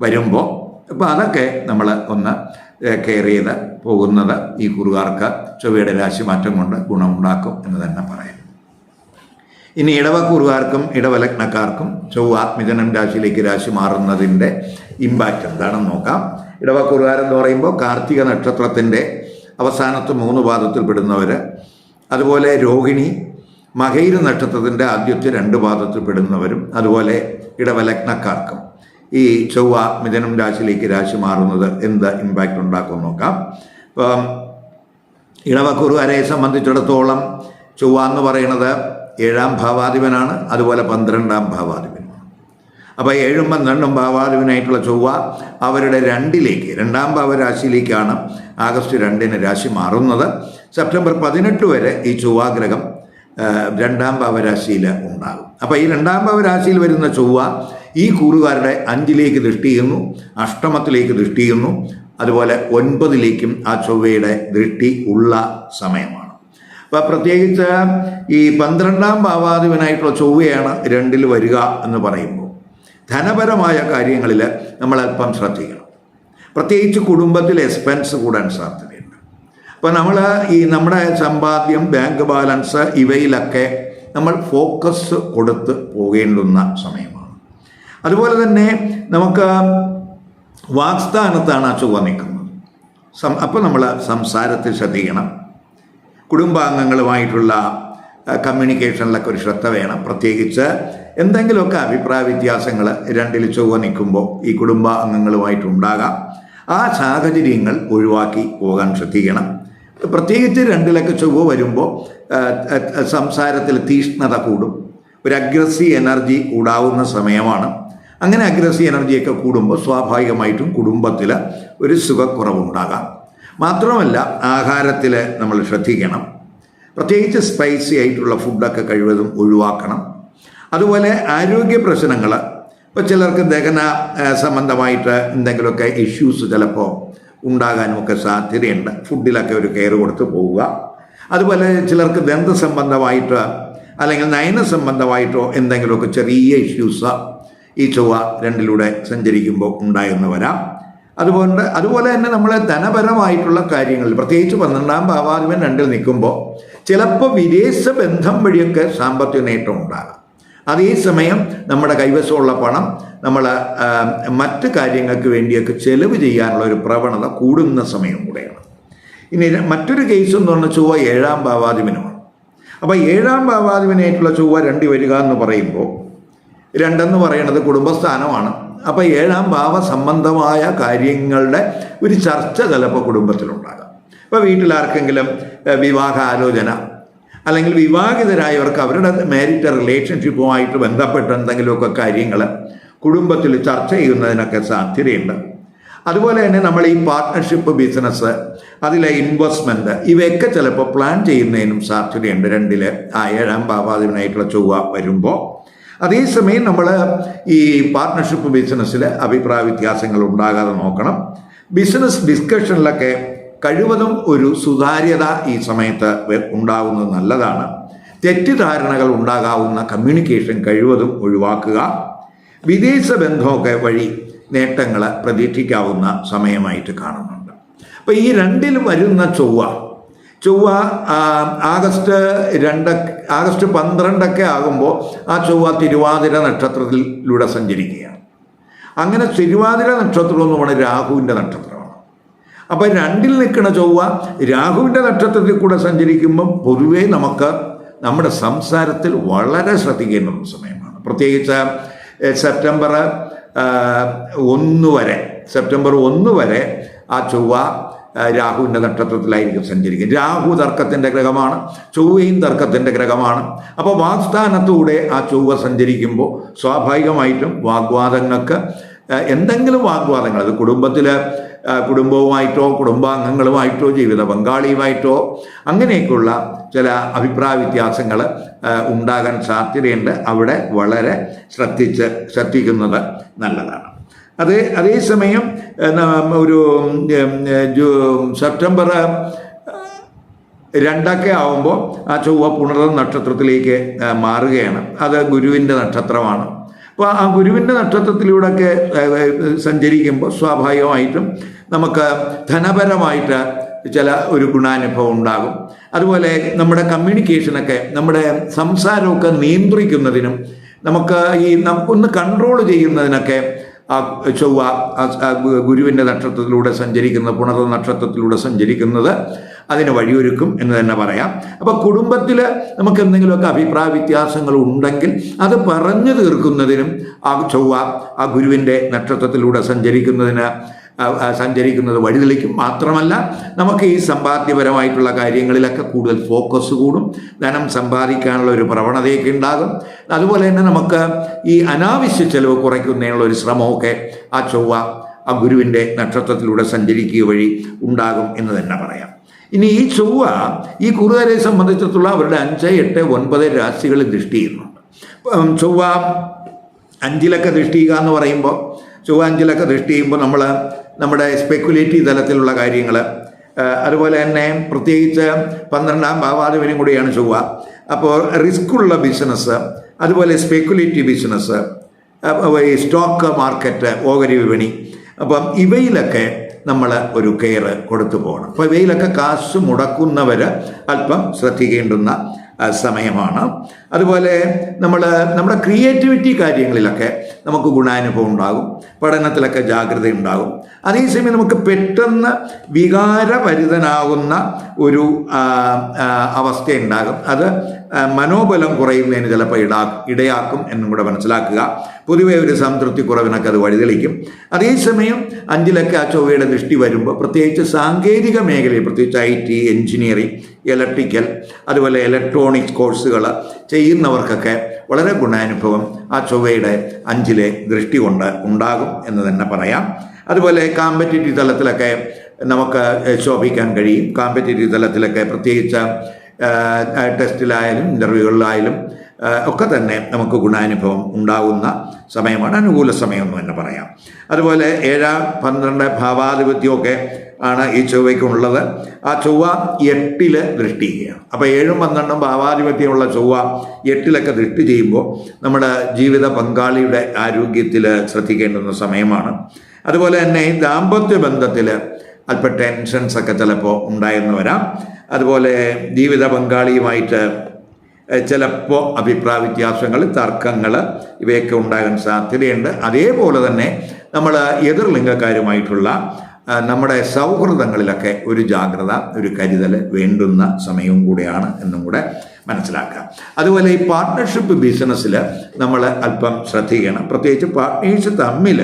വരുമ്പോൾ. അപ്പോൾ അതൊക്കെ നമ്മൾ ഒന്ന് കെയർ ചെയ്ത് പോകുന്നത് ഈ കുറുകാർക്ക് ചൊവ്വയുടെ രാശിമാറ്റം കൊണ്ട് ഗുണമുണ്ടാക്കും എന്ന് തന്നെ പറയാം. ഇനി ഇടവക്കൂറുകാർക്കും ഇടവലഗ്നക്കാർക്കും ചൊവ്വ മിഥുനം രാശിയിലേക്ക് രാശി മാറുന്നതിൻ്റെ ഇമ്പാക്റ്റ് എന്താണെന്ന് നോക്കാം. ഇടവക്കൂറുകാരെന്ന് പറയുമ്പോൾ കാർത്തിക നക്ഷത്രത്തിൻ്റെ അവസാനത്തെ 3 പാദത്തിൽ പെടുന്നവർ, അതുപോലെ രോഹിണി മകയിര നക്ഷത്രത്തിൻ്റെ ആദ്യത്തെ 2 പാദത്തിൽ പെടുന്നവരും, അതുപോലെ ഇടവലഗ്നക്കാർക്കും ഈ ചൊവ്വ മിഥുനം രാശിയിലേക്ക് രാശി മാറുന്നത് എന്ത് ഇമ്പാക്റ്റ് ഉണ്ടാക്കും നോക്കാം. ഇപ്പം ഇടവക്കൂറുകാരെ സംബന്ധിച്ചിടത്തോളം ചൊവ്വ എന്ന് പറയുന്നത് 7-ാം ഭാവാധിപനാണ്, അതുപോലെ 12-ാം ഭാവാധിപനാണ്. അപ്പോൾ 7ഉം 12ഉം ഭാവാധിപനായിട്ടുള്ള ചൊവ്വ അവരുടെ 2-ാം ഭാവരാശിയിലേക്കാണ് ആഗസ്റ്റ് 2-ന് രാശി മാറുന്നത്. സെപ്റ്റംബർ 18 വരെ ഈ ചൊവ്വാഗ്രഹം 2-ാം ഭാവരാശിയിൽ ഉണ്ടാകും. അപ്പോൾ ഈ 2-ാം ഭാവരാശിയിൽ വരുന്ന ചൊവ്വ ഈ കൂറുകാരുടെ 5-ലേക്ക് ദൃഷ്ടി ചെയ്യുന്നു, അഷ്ടമത്തിലേക്ക് ദൃഷ്ടി ചെയ്യുന്നു, അതുപോലെ 9-ലേക്കും ആ ചൊവ്വയുടെ ദൃഷ്ടി ഉള്ള സമയമാണ്. അപ്പോൾ പ്രത്യേകിച്ച് ഈ 12-ാം ഭാവാധിപനായിട്ടുള്ള ചൊവ്വയാണ് 2-ൽ വരിക എന്ന് പറയുമ്പോൾ ധനപരമായ കാര്യങ്ങളിൽ നമ്മൾ അല്പം ശ്രദ്ധിക്കണം. പ്രത്യേകിച്ച് കുടുംബത്തിൽ എക്സ്പെൻസ് കൂടാൻ സാധ്യതയുണ്ട്. അപ്പോൾ നമ്മൾ ഈ നമ്മുടെ സമ്പാദ്യം, ബാങ്ക് ബാലൻസ് ഇവയിലൊക്കെ നമ്മൾ ഫോക്കസ് കൊടുത്ത് പോകേണ്ടുന്ന സമയമാണ്. അതുപോലെ തന്നെ നമുക്ക് വാക്സ്ഥാനത്താണ് ആ ചൊവ്വ നിൽക്കുന്നത്. അപ്പോൾ നമ്മൾ സംസാരത്തിൽ ശ്രദ്ധിക്കണം. കുടുംബാംഗങ്ങളുമായിട്ടുള്ള കമ്മ്യൂണിക്കേഷനിലൊക്കെ ഒരു ശ്രദ്ധ വേണം. പ്രത്യേകിച്ച് എന്തെങ്കിലുമൊക്കെ അഭിപ്രായ വ്യത്യാസങ്ങൾ 2-ൽ ചൊവ്വ നിൽക്കുമ്പോൾ ഈ കുടുംബാംഗങ്ങളുമായിട്ടുണ്ടാകാം. ആ സാഹചര്യങ്ങൾ ഒഴിവാക്കി പോകാൻ ശ്രദ്ധിക്കണം. പ്രത്യേകിച്ച് 2-ലൊക്കെ ചൊവ്വ വരുമ്പോൾ സംസാരത്തിൽ തീഷ്ണത കൂടും, ഒരു അഗ്രസീവ് എനർജി കൂടാവുന്ന സമയമാണ്. അങ്ങനെ അഗ്രസീവ് എനർജിയൊക്കെ കൂടുമ്പോൾ സ്വാഭാവികമായിട്ടും കുടുംബത്തിൽ ഒരു സുഖക്കുറവുണ്ടാകാം. മാത്രമല്ല ആഹാരത്തിൽ നമ്മൾ ശ്രദ്ധിക്കണം. പ്രത്യേകിച്ച് സ്പൈസി ആയിട്ടുള്ള ഫുഡൊക്കെ കഴിവതും ഒഴിവാക്കണം. അതുപോലെ ആരോഗ്യ പ്രശ്നങ്ങൾ, ഇപ്പോൾ ചിലർക്ക് ദഹന സംബന്ധമായിട്ട് എന്തെങ്കിലുമൊക്കെ ഇഷ്യൂസ് ചിലപ്പോൾ ഉണ്ടാകാനുമൊക്കെ സാധ്യതയുണ്ട്. ഫുഡിലൊക്കെ ഒരു കെയർ കൊടുത്ത് പോവുക. അതുപോലെ ചിലർക്ക് ദന്ത സംബന്ധമായിട്ട് അല്ലെങ്കിൽ നയന സംബന്ധമായിട്ടോ എന്തെങ്കിലുമൊക്കെ ചെറിയ ഇഷ്യൂസ് ഈ ചൊവ്വ 2-ലൂടെ സഞ്ചരിക്കുമ്പോൾ ഉണ്ടായെന്ന് വരാം. അതുപോലെ തന്നെ നമ്മൾ ധനപരമായിട്ടുള്ള കാര്യങ്ങളിൽ, പ്രത്യേകിച്ച് 12-ാം ഭാവാധിപൻ 2-ൽ നിൽക്കുമ്പോൾ ചിലപ്പോൾ വിദേശ ബന്ധം വഴിയൊക്കെ സാമ്പത്തിക നേട്ടം ഉണ്ടാകാം. അതേസമയം നമ്മുടെ കൈവശമുള്ള പണം നമ്മൾ മറ്റ് കാര്യങ്ങൾക്ക് വേണ്ടിയൊക്കെ ചെലവ് ചെയ്യാനുള്ള ഒരു പ്രവണത കൂടുന്ന സമയം കൂടെയാണ്. ഇനി മറ്റൊരു കേസ് എന്ന് പറഞ്ഞാൽ ചൊവ്വ 7-ാം ഭാവാധിപനുമാണ്. അപ്പോൾ 7-ാം ഭാവാധിപനായിട്ടുള്ള ചൊവ്വ 2 വരിക എന്ന് പറയുമ്പോൾ 2 എന്ന് പറയുന്നത് കുടുംബസ്ഥാനമാണ്. അപ്പോൾ 7-ാം ഭാവ സംബന്ധമായ കാര്യങ്ങളുടെ ഒരു ചർച്ച ചിലപ്പോൾ കുടുംബത്തിലുണ്ടാകാം. ഇപ്പോൾ വീട്ടിലാർക്കെങ്കിലും വിവാഹ ആലോചന അല്ലെങ്കിൽ വിവാഹിതരായവർക്ക് അവരുടെ മാരിറ്റൽ റിലേഷൻഷിപ്പുമായിട്ട് ബന്ധപ്പെട്ട എന്തെങ്കിലുമൊക്കെ കാര്യങ്ങൾ കുടുംബത്തിൽ ചർച്ച ചെയ്യുന്നതിനൊക്കെ സാധ്യതയുണ്ട്. അതുപോലെ തന്നെ നമ്മൾ ഈ പാർട്ട്ണർഷിപ്പ് ബിസിനസ്, അതിലെ ഇൻവെസ്റ്റ്മെൻറ്റ്, ഇവയൊക്കെ ചിലപ്പോൾ പ്ലാൻ ചെയ്യുന്നതിനും സാധ്യതയുണ്ട് 2-ൽ ആ 7-ാം ഭാവാധിപനായിട്ടുള്ള ചൊവ്വ വരുമ്പോൾ. അതേസമയം നമ്മൾ ഈ പാർട്ട്ണർഷിപ്പ് ബിസിനസ്സിൽ അഭിപ്രായ വ്യത്യാസങ്ങൾ ഉണ്ടാകാതെ നോക്കണം. ബിസിനസ് ഡിസ്കഷനിലൊക്കെ കഴിവതും ഒരു സുതാര്യത ഈ സമയത്ത് ഉണ്ടാകുന്നത് നല്ലതാണ്. തെറ്റിദ്ധാരണകൾ ഉണ്ടാകാവുന്ന കമ്മ്യൂണിക്കേഷൻ കഴിവതും ഒഴിവാക്കുക. വിദേശ ബന്ധമൊക്കെ വഴി നേട്ടങ്ങൾ പ്രതീക്ഷിക്കാവുന്ന സമയമായിട്ട് കാണുന്നുണ്ട്. അപ്പോൾ ഈ 2-ൽ വരുന്ന ചൊവ്വ ആഗസ്റ്റ് 12 ആകുമ്പോൾ ആ ചൊവ്വ തിരുവാതിര നക്ഷത്രത്തിലൂടെ സഞ്ചരിക്കുകയാണ്. അങ്ങനെ തിരുവാതിര നക്ഷത്രം എന്ന് പറയുന്നത് രാഹുവിൻ്റെ നക്ഷത്രമാണ്. അപ്പോൾ 2-ൽ നിൽക്കുന്ന ചൊവ്വ രാഹുവിൻ്റെ നക്ഷത്രത്തിൽ കൂടെ സഞ്ചരിക്കുമ്പം പൊതുവേ നമുക്ക് നമ്മുടെ സംസാരത്തിൽ വളരെ ശ്രദ്ധിക്കേണ്ട ഒരു സമയമാണ്. പ്രത്യേകിച്ച് സെപ്റ്റംബർ 1 വരെ ആ ചൊവ്വ രാഹുവിൻ്റെ നക്ഷത്രത്തിലായിരിക്കും സഞ്ചരിക്കും. രാഹു തർക്കത്തിൻ്റെ ഗ്രഹമാണ്, ചൊവ്വയും തർക്കത്തിൻ്റെ ഗ്രഹമാണ്. അപ്പോൾ വാഗ്സ്ഥാനത്തൂടെ ആ ചൊവ്വ സഞ്ചരിക്കുമ്പോൾ സ്വാഭാവികമായിട്ടും വാഗ്വാദങ്ങൾക്ക് എന്തെങ്കിലും വാഗ്വാദങ്ങൾ, അത് കുടുംബവുമായിട്ടോ കുടുംബാംഗങ്ങളുമായിട്ടോ ജീവിത പങ്കാളിയുമായിട്ടോ അങ്ങനെയൊക്കെയുള്ള ചില അഭിപ്രായ വ്യത്യാസങ്ങൾ ഉണ്ടാകാൻ സാധ്യതയുണ്ട്. അവിടെ വളരെ ശ്രദ്ധിക്കുന്നത് നല്ലതാണ്. അതേസമയം ഒരു സെപ്റ്റംബർ 2 ആവുമ്പോൾ ആ ചൊവ്വ പുണർദം നക്ഷത്രത്തിലേക്ക് മാറുകയാണ്. അത് ഗുരുവിൻ്റെ നക്ഷത്രമാണ്. അപ്പോൾ ആ ഗുരുവിൻ്റെ നക്ഷത്രത്തിലൂടെയൊക്കെ സഞ്ചരിക്കുമ്പോൾ സ്വാഭാവികമായിട്ടും നമുക്ക് ധനപരമായിട്ട് ചില ഒരു ഗുണാനുഭവം ഉണ്ടാകും. അതുപോലെ നമ്മുടെ കമ്മ്യൂണിക്കേഷനൊക്കെ, നമ്മുടെ സംസാരമൊക്കെ നിയന്ത്രിക്കുന്നതിനും നമുക്കൊന്ന് കൺട്രോൾ ചെയ്യുന്നതിനൊക്കെ ആ ചൊവ്വ ഗുരുവിൻ്റെ നക്ഷത്രത്തിലൂടെ സഞ്ചരിക്കുന്നത്, പുണർദ നക്ഷത്രത്തിലൂടെ സഞ്ചരിക്കുന്നത് അതിന് വഴിയൊരുക്കും എന്ന് തന്നെ പറയാം. അപ്പോൾ കുടുംബത്തിൽ നമുക്ക് എന്തെങ്കിലുമൊക്കെ അഭിപ്രായ വ്യത്യാസങ്ങൾ ഉണ്ടെങ്കിൽ അത് പറഞ്ഞു തീർക്കുന്നതിനും ആ ചൊവ്വ ആ ഗുരുവിൻ്റെ നക്ഷത്രത്തിലൂടെ സഞ്ചരിക്കുന്നത് വഴിതെളിക്കും. മാത്രമല്ല നമുക്ക് ഈ സമ്പാദ്യപരമായിട്ടുള്ള കാര്യങ്ങളിലൊക്കെ കൂടുതൽ ഫോക്കസ് കൂടും, ധനം സമ്പാദിക്കാനുള്ള ഒരു പ്രവണതയൊക്കെ ഉണ്ടാകും. അതുപോലെ തന്നെ നമുക്ക് ഈ അനാവശ്യ ചെലവ് കുറയ്ക്കുന്നതിനുള്ള ഒരു ശ്രമമൊക്കെ ആ ചൊവ്വ ആ ഗുരുവിൻ്റെ നക്ഷത്രത്തിലൂടെ സഞ്ചരിക്കുക വഴി ഉണ്ടാകും എന്ന് തന്നെ പറയാം. ഇനി ഈ ചൊവ്വ ഈ കുറുകാരെ സംബന്ധിച്ചിടത്തോളം അവരുടെ 5, 8, 9 രാശികളിൽ ദൃഷ്ടി ചെയ്യുന്നുണ്ട്. ചൊവ്വ 5-ലൊക്കെ ദൃഷ്ടി ചെയ്യുക എന്ന് പറയുമ്പോൾ, ചൊവ്വ 5-ലൊക്കെ ദൃഷ്ടി ചെയ്യുമ്പോൾ നമ്മുടെ സ്പെക്കുലേറ്റീവ് തലത്തിലുള്ള കാര്യങ്ങൾ, അതുപോലെ തന്നെ പ്രത്യേകിച്ച് 12ാം ഭാവാധിപനും കൂടിയാണ് ചൊവ്വ. അപ്പോൾ റിസ്ക്കുള്ള ബിസിനസ്, അതുപോലെ സ്പെക്കുലേറ്റീവ് ബിസിനസ്, ഈ സ്റ്റോക്ക് മാർക്കറ്റ്, ഓഹരി വിപണി, അപ്പം ഇവയിലൊക്കെ നമ്മൾ ഒരു കെയർ കൊടുത്തു പോകണം. അപ്പോൾ ഇവയിലൊക്കെ കാശ് മുടക്കുന്നവർ അല്പം ശ്രദ്ധിക്കേണ്ടുന്ന സമയമാണ്. അതുപോലെ നമ്മുടെ ക്രിയേറ്റിവിറ്റി കാര്യങ്ങളിലൊക്കെ നമുക്ക് ഗുണാനുഭവം ഉണ്ടാകും, പഠനത്തിലൊക്കെ ജാഗ്രത ഉണ്ടാകും. അതേസമയം നമുക്ക് പെട്ടെന്ന് വികാരഭരിതനാകുന്ന ഒരു അവസ്ഥയുണ്ടാകും. അത് മനോബലം കുറയുന്നതിന് ചിലപ്പോൾ ഇടയാക്കും എന്നും കൂടെ മനസ്സിലാക്കുക. പൊതുവെ ഒരു സംതൃപ്തി കുറവിനൊക്കെ അത് വഴിതെളിക്കും. അതേസമയം 5-ലൊക്കെ ആ ചൊവ്വയുടെ ദൃഷ്ടി വരുമ്പോൾ പ്രത്യേകിച്ച് സാങ്കേതിക മേഖലയിൽ, പ്രത്യേകിച്ച് IT, എൻജിനീയറിംഗ്, ഇലക്ട്രിക്കൽ, അതുപോലെ ഇലക്ട്രോണിക്സ് കോഴ്സുകൾ ചെയ്യുന്നവർക്കൊക്കെ വളരെ ഗുണാനുഭവം ആ ചൊവ്വയുടെ 5-ലെ ദൃഷ്ടി കൊണ്ട് ഉണ്ടാകും എന്ന് തന്നെ പറയാം. അതുപോലെ കോമ്പറ്റേറ്റീവ് തലത്തിലൊക്കെ നമുക്ക് ശോഭിക്കാൻ കഴിയും. കോമ്പറ്റേറ്റീവ് തലത്തിലൊക്കെ പ്രത്യേകിച്ച് ടെസ്റ്റിലായാലും ഇൻ്റർവ്യൂകളിലായാലും ഒക്കെ തന്നെ നമുക്ക് ഗുണാനുഭവം ഉണ്ടാകുന്ന സമയമാണ്, അനുകൂല സമയമെന്ന് തന്നെ പറയാം. അതുപോലെ 7, 12 ഭാവാധിപത്യമൊക്കെ ആണ് ഈ ചൊവ്വയ്ക്കുള്ളത്. ആ ചൊവ്വ 8-ല് ദൃഷ്ടി ചെയ്യുകയാണ്. അപ്പോൾ 7, 12 ഭാവാധിപത്യമുള്ള ചൊവ്വ 8-ലൊക്കെ ദൃഷ്ടി ചെയ്യുമ്പോൾ നമ്മുടെ ജീവിത പങ്കാളിയുടെ ആരോഗ്യത്തിൽ ശ്രദ്ധിക്കേണ്ടുന്ന സമയമാണ്. അതുപോലെ തന്നെ ദാമ്പത്യ ബന്ധത്തിൽ അല്പം ടെൻഷൻസൊക്കെ ചിലപ്പോൾ ഉണ്ടായെന്ന് വരാം. അതുപോലെ ജീവിത പങ്കാളിയുമായിട്ട് ചിലപ്പോൾ അഭിപ്രായ വ്യത്യാസങ്ങൾ, തർക്കങ്ങൾ ഇവയൊക്കെ ഉണ്ടാകാൻ സാധ്യതയുണ്ട്. അതേപോലെ തന്നെ നമ്മൾ എതിർലിംഗക്കാരുമായിട്ടുള്ള നമ്മുടെ സൗഹൃദങ്ങളിലൊക്കെ ഒരു ജാഗ്രത, ഒരു കരുതൽ വേണ്ടുന്ന സമയവും കൂടെയാണ് എന്നും കൂടെ മനസ്സിലാക്കുക. അതുപോലെ ഈ പാർട്ട്ണർഷിപ്പ് ബിസിനസ്സിൽ നമ്മൾ അല്പം ശ്രദ്ധിക്കണം. പ്രത്യേകിച്ച് പാർട്ട്നേഴ്സ് തമ്മിൽ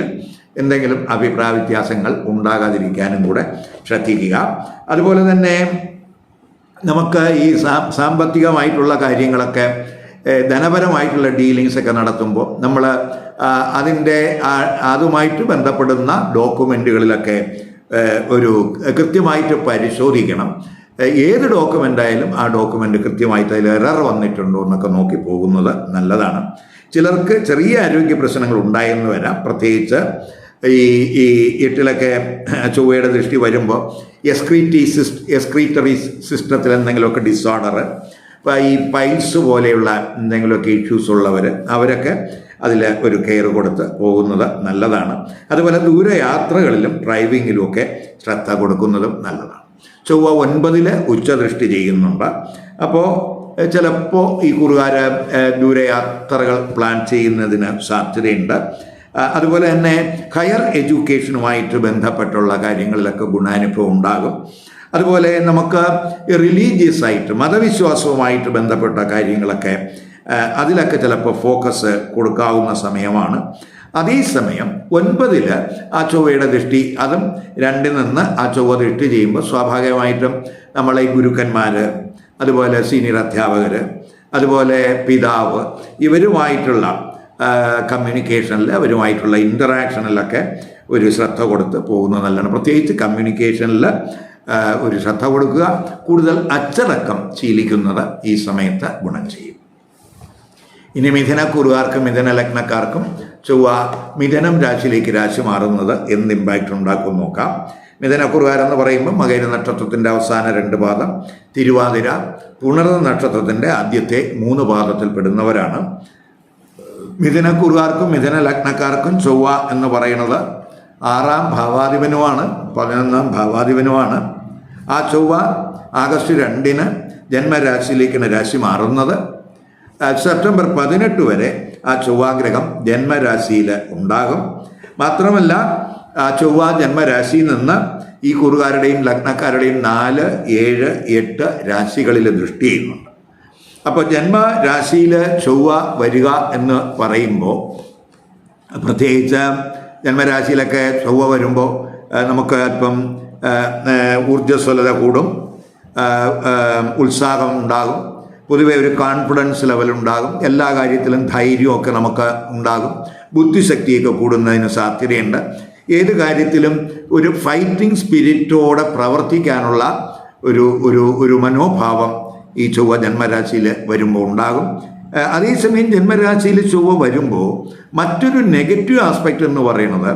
എന്തെങ്കിലും അഭിപ്രായ വ്യത്യാസങ്ങൾ ഉണ്ടാകാതിരിക്കാനും കൂടെ ശ്രദ്ധിക്കുക. അതുപോലെ തന്നെ നമുക്ക് ഈ സാമ്പത്തികമായിട്ടുള്ള കാര്യങ്ങളൊക്കെ, ധനപരമായിട്ടുള്ള ഡീലിങ്സൊക്കെ നടത്തുമ്പോൾ നമ്മൾ അതുമായിട്ട് ബന്ധപ്പെടുന്ന ഡോക്യുമെൻറ്റുകളിലൊക്കെ ഒരു കൃത്യമായിട്ട് പരിശോധിക്കണം. ഏത് ഡോക്യുമെൻ്റായാലും ആ ഡോക്യുമെൻ്റ് കൃത്യമായിട്ട് അതിൽ എറർ വന്നിട്ടുണ്ടോ എന്നൊക്കെ നോക്കി പോകുന്നത് നല്ലതാണ്. ചിലർക്ക് ചെറിയ ആരോഗ്യ പ്രശ്നങ്ങൾ ഉണ്ടായെന്ന് വരാം. പ്രത്യേകിച്ച് ഈ 8-ലൊക്കെ ചൊവ്വയുടെ ദൃഷ്ടി വരുമ്പോൾ എക്സ്ക്രീറ്ററി സിസ്റ്റത്തിൽ എന്തെങ്കിലുമൊക്കെ ഡിസോർഡർ, ഇപ്പോൾ ഈ പൈൽസ് പോലെയുള്ള എന്തെങ്കിലുമൊക്കെ ഇഷ്യൂസ് ഉള്ളവർ, അവരൊക്കെ അതിൽ ഒരു കെയർ കൊടുത്ത് പോകുന്നത് നല്ലതാണ്. അതുപോലെ ദൂരയാത്രകളിലും ഡ്രൈവിങ്ങിലുമൊക്കെ ശ്രദ്ധ കൊടുക്കുന്നതും നല്ലതാണ്. ചൊവ്വ 9-ല് ഉച്ചദൃഷ്ടി ചെയ്യുന്നുണ്ട്. അപ്പോൾ ചിലപ്പോൾ ഈ കുറുകാര ദൂരയാത്രകൾ പ്ലാൻ ചെയ്യുന്നതിന് സാധ്യതയുണ്ട്. അതുപോലെ തന്നെ ഹയർ എഡ്യൂക്കേഷനുമായിട്ട് ബന്ധപ്പെട്ടുള്ള കാര്യങ്ങളിലൊക്കെ ഗുണാനുഭവം ഉണ്ടാകും. അതുപോലെ നമുക്ക് റിലീജിയസ് ആയിട്ട്, മതവിശ്വാസവുമായിട്ട് ബന്ധപ്പെട്ട കാര്യങ്ങളൊക്കെ അതിലൊക്കെ ചിലപ്പോൾ ഫോക്കസ് കൊടുക്കാവുന്ന സമയമാണ്. അതേസമയം 9 ആ ചൊവ്വയുടെ ദൃഷ്ടി, അതും 2 നിന്ന് ആ ചൊവ്വ ദൃഷ്ടി ചെയ്യുമ്പോൾ സ്വാഭാവികമായിട്ടും നമ്മളെ ഗുരുക്കന്മാർ, അതുപോലെ സീനിയർ അധ്യാപകർ, അതുപോലെ പിതാവ്, ഇവരുമായിട്ടുള്ള കമ്മ്യൂണിക്കേഷനിൽ, അവരുമായിട്ടുള്ള ഇൻ്ററാക്ഷനിലൊക്കെ ഒരു ശ്രദ്ധ കൊടുത്ത് പോകുന്നത് നല്ലതാണ്. പ്രത്യേകിച്ച് കമ്മ്യൂണിക്കേഷനിൽ ഒരു ശ്രദ്ധ കൊടുക്കുക. കൂടുതൽ അച്ചടക്കം ശീലിക്കുന്നത് ഈ സമയത്ത് ഗുണം ചെയ്യും. ഇനി മിഥുനക്കുറുകാർക്കും മിഥുന ലഗ്നക്കാർക്കും ചൊവ്വ മിഥുനം രാശിയിലേക്ക് രാശി മാറുന്നത് എന്ത് ഇമ്പാക്റ്റ് ഉണ്ടാക്കും നോക്കാം. മിഥുനക്കുറുകാരെന്ന് പറയുമ്പോൾ മകര നക്ഷത്രത്തിൻ്റെ അവസാന 2 പാദം, തിരുവാതിര, പുണർന്ന നക്ഷത്രത്തിൻ്റെ ആദ്യത്തെ 3 പാദത്തിൽ പെടുന്നവരാണ്. മിഥുനക്കുറുകാർക്കും മിഥുന ലഗ്നക്കാർക്കും ചൊവ്വ എന്ന് പറയുന്നത് 6ാം ഭാവാധിപനുമാണ്, 11ാം ഭാവാധിപനുമാണ്. ആ ചൊവ്വ ആഗസ്റ്റ് 2 ജന്മരാശിയിലേക്കാണ് രാശി മാറുന്നത്. സെപ്റ്റംബർ 18 വരെ ആ ചൊവ്വാഗ്രഹം ജന്മരാശിയിൽ ഉണ്ടാകും. മാത്രമല്ല ആ ചൊവ്വ ജന്മരാശിയിൽ നിന്ന് ഈ കുറുകാരുടെയും ലഗ്നക്കാരുടെയും 4, 7, 8 രാശികളിൽ ദൃഷ്ടി ചെയ്യുന്നുണ്ട്. അപ്പോൾ ജന്മരാശിയിൽ ചൊവ്വ വരിക എന്ന് പറയുമ്പോൾ, പ്രത്യേകിച്ച് ജന്മരാശിയിലൊക്കെ ചൊവ്വ വരുമ്പോൾ നമുക്ക് അല്പം ഊർജ്ജസ്വലത കൂടും, ഉത്സാഹം ഉണ്ടാകും, പൊതുവെ ഒരു കോൺഫിഡൻസ് ലെവലുണ്ടാകും, എല്ലാ കാര്യത്തിലും ധൈര്യമൊക്കെ നമുക്ക് ഉണ്ടാകും, ബുദ്ധിശക്തിയൊക്കെ കൂടുന്നതിന് സാധ്യതയുണ്ട്. ഏത് കാര്യത്തിലും ഒരു ഫൈറ്റിംഗ് സ്പിരിറ്റോടെ പ്രവർത്തിക്കാനുള്ള ഒരു മനോഭാവം ഈ ചൊവ്വ ജന്മരാശിയിൽ വരുമ്പോൾ ഉണ്ടാകും. അതേസമയം ജന്മരാശിയിൽ ചൊവ്വ വരുമ്പോൾ മറ്റൊരു നെഗറ്റീവ് ആസ്പെക്റ്റ് എന്ന് പറയുന്നത്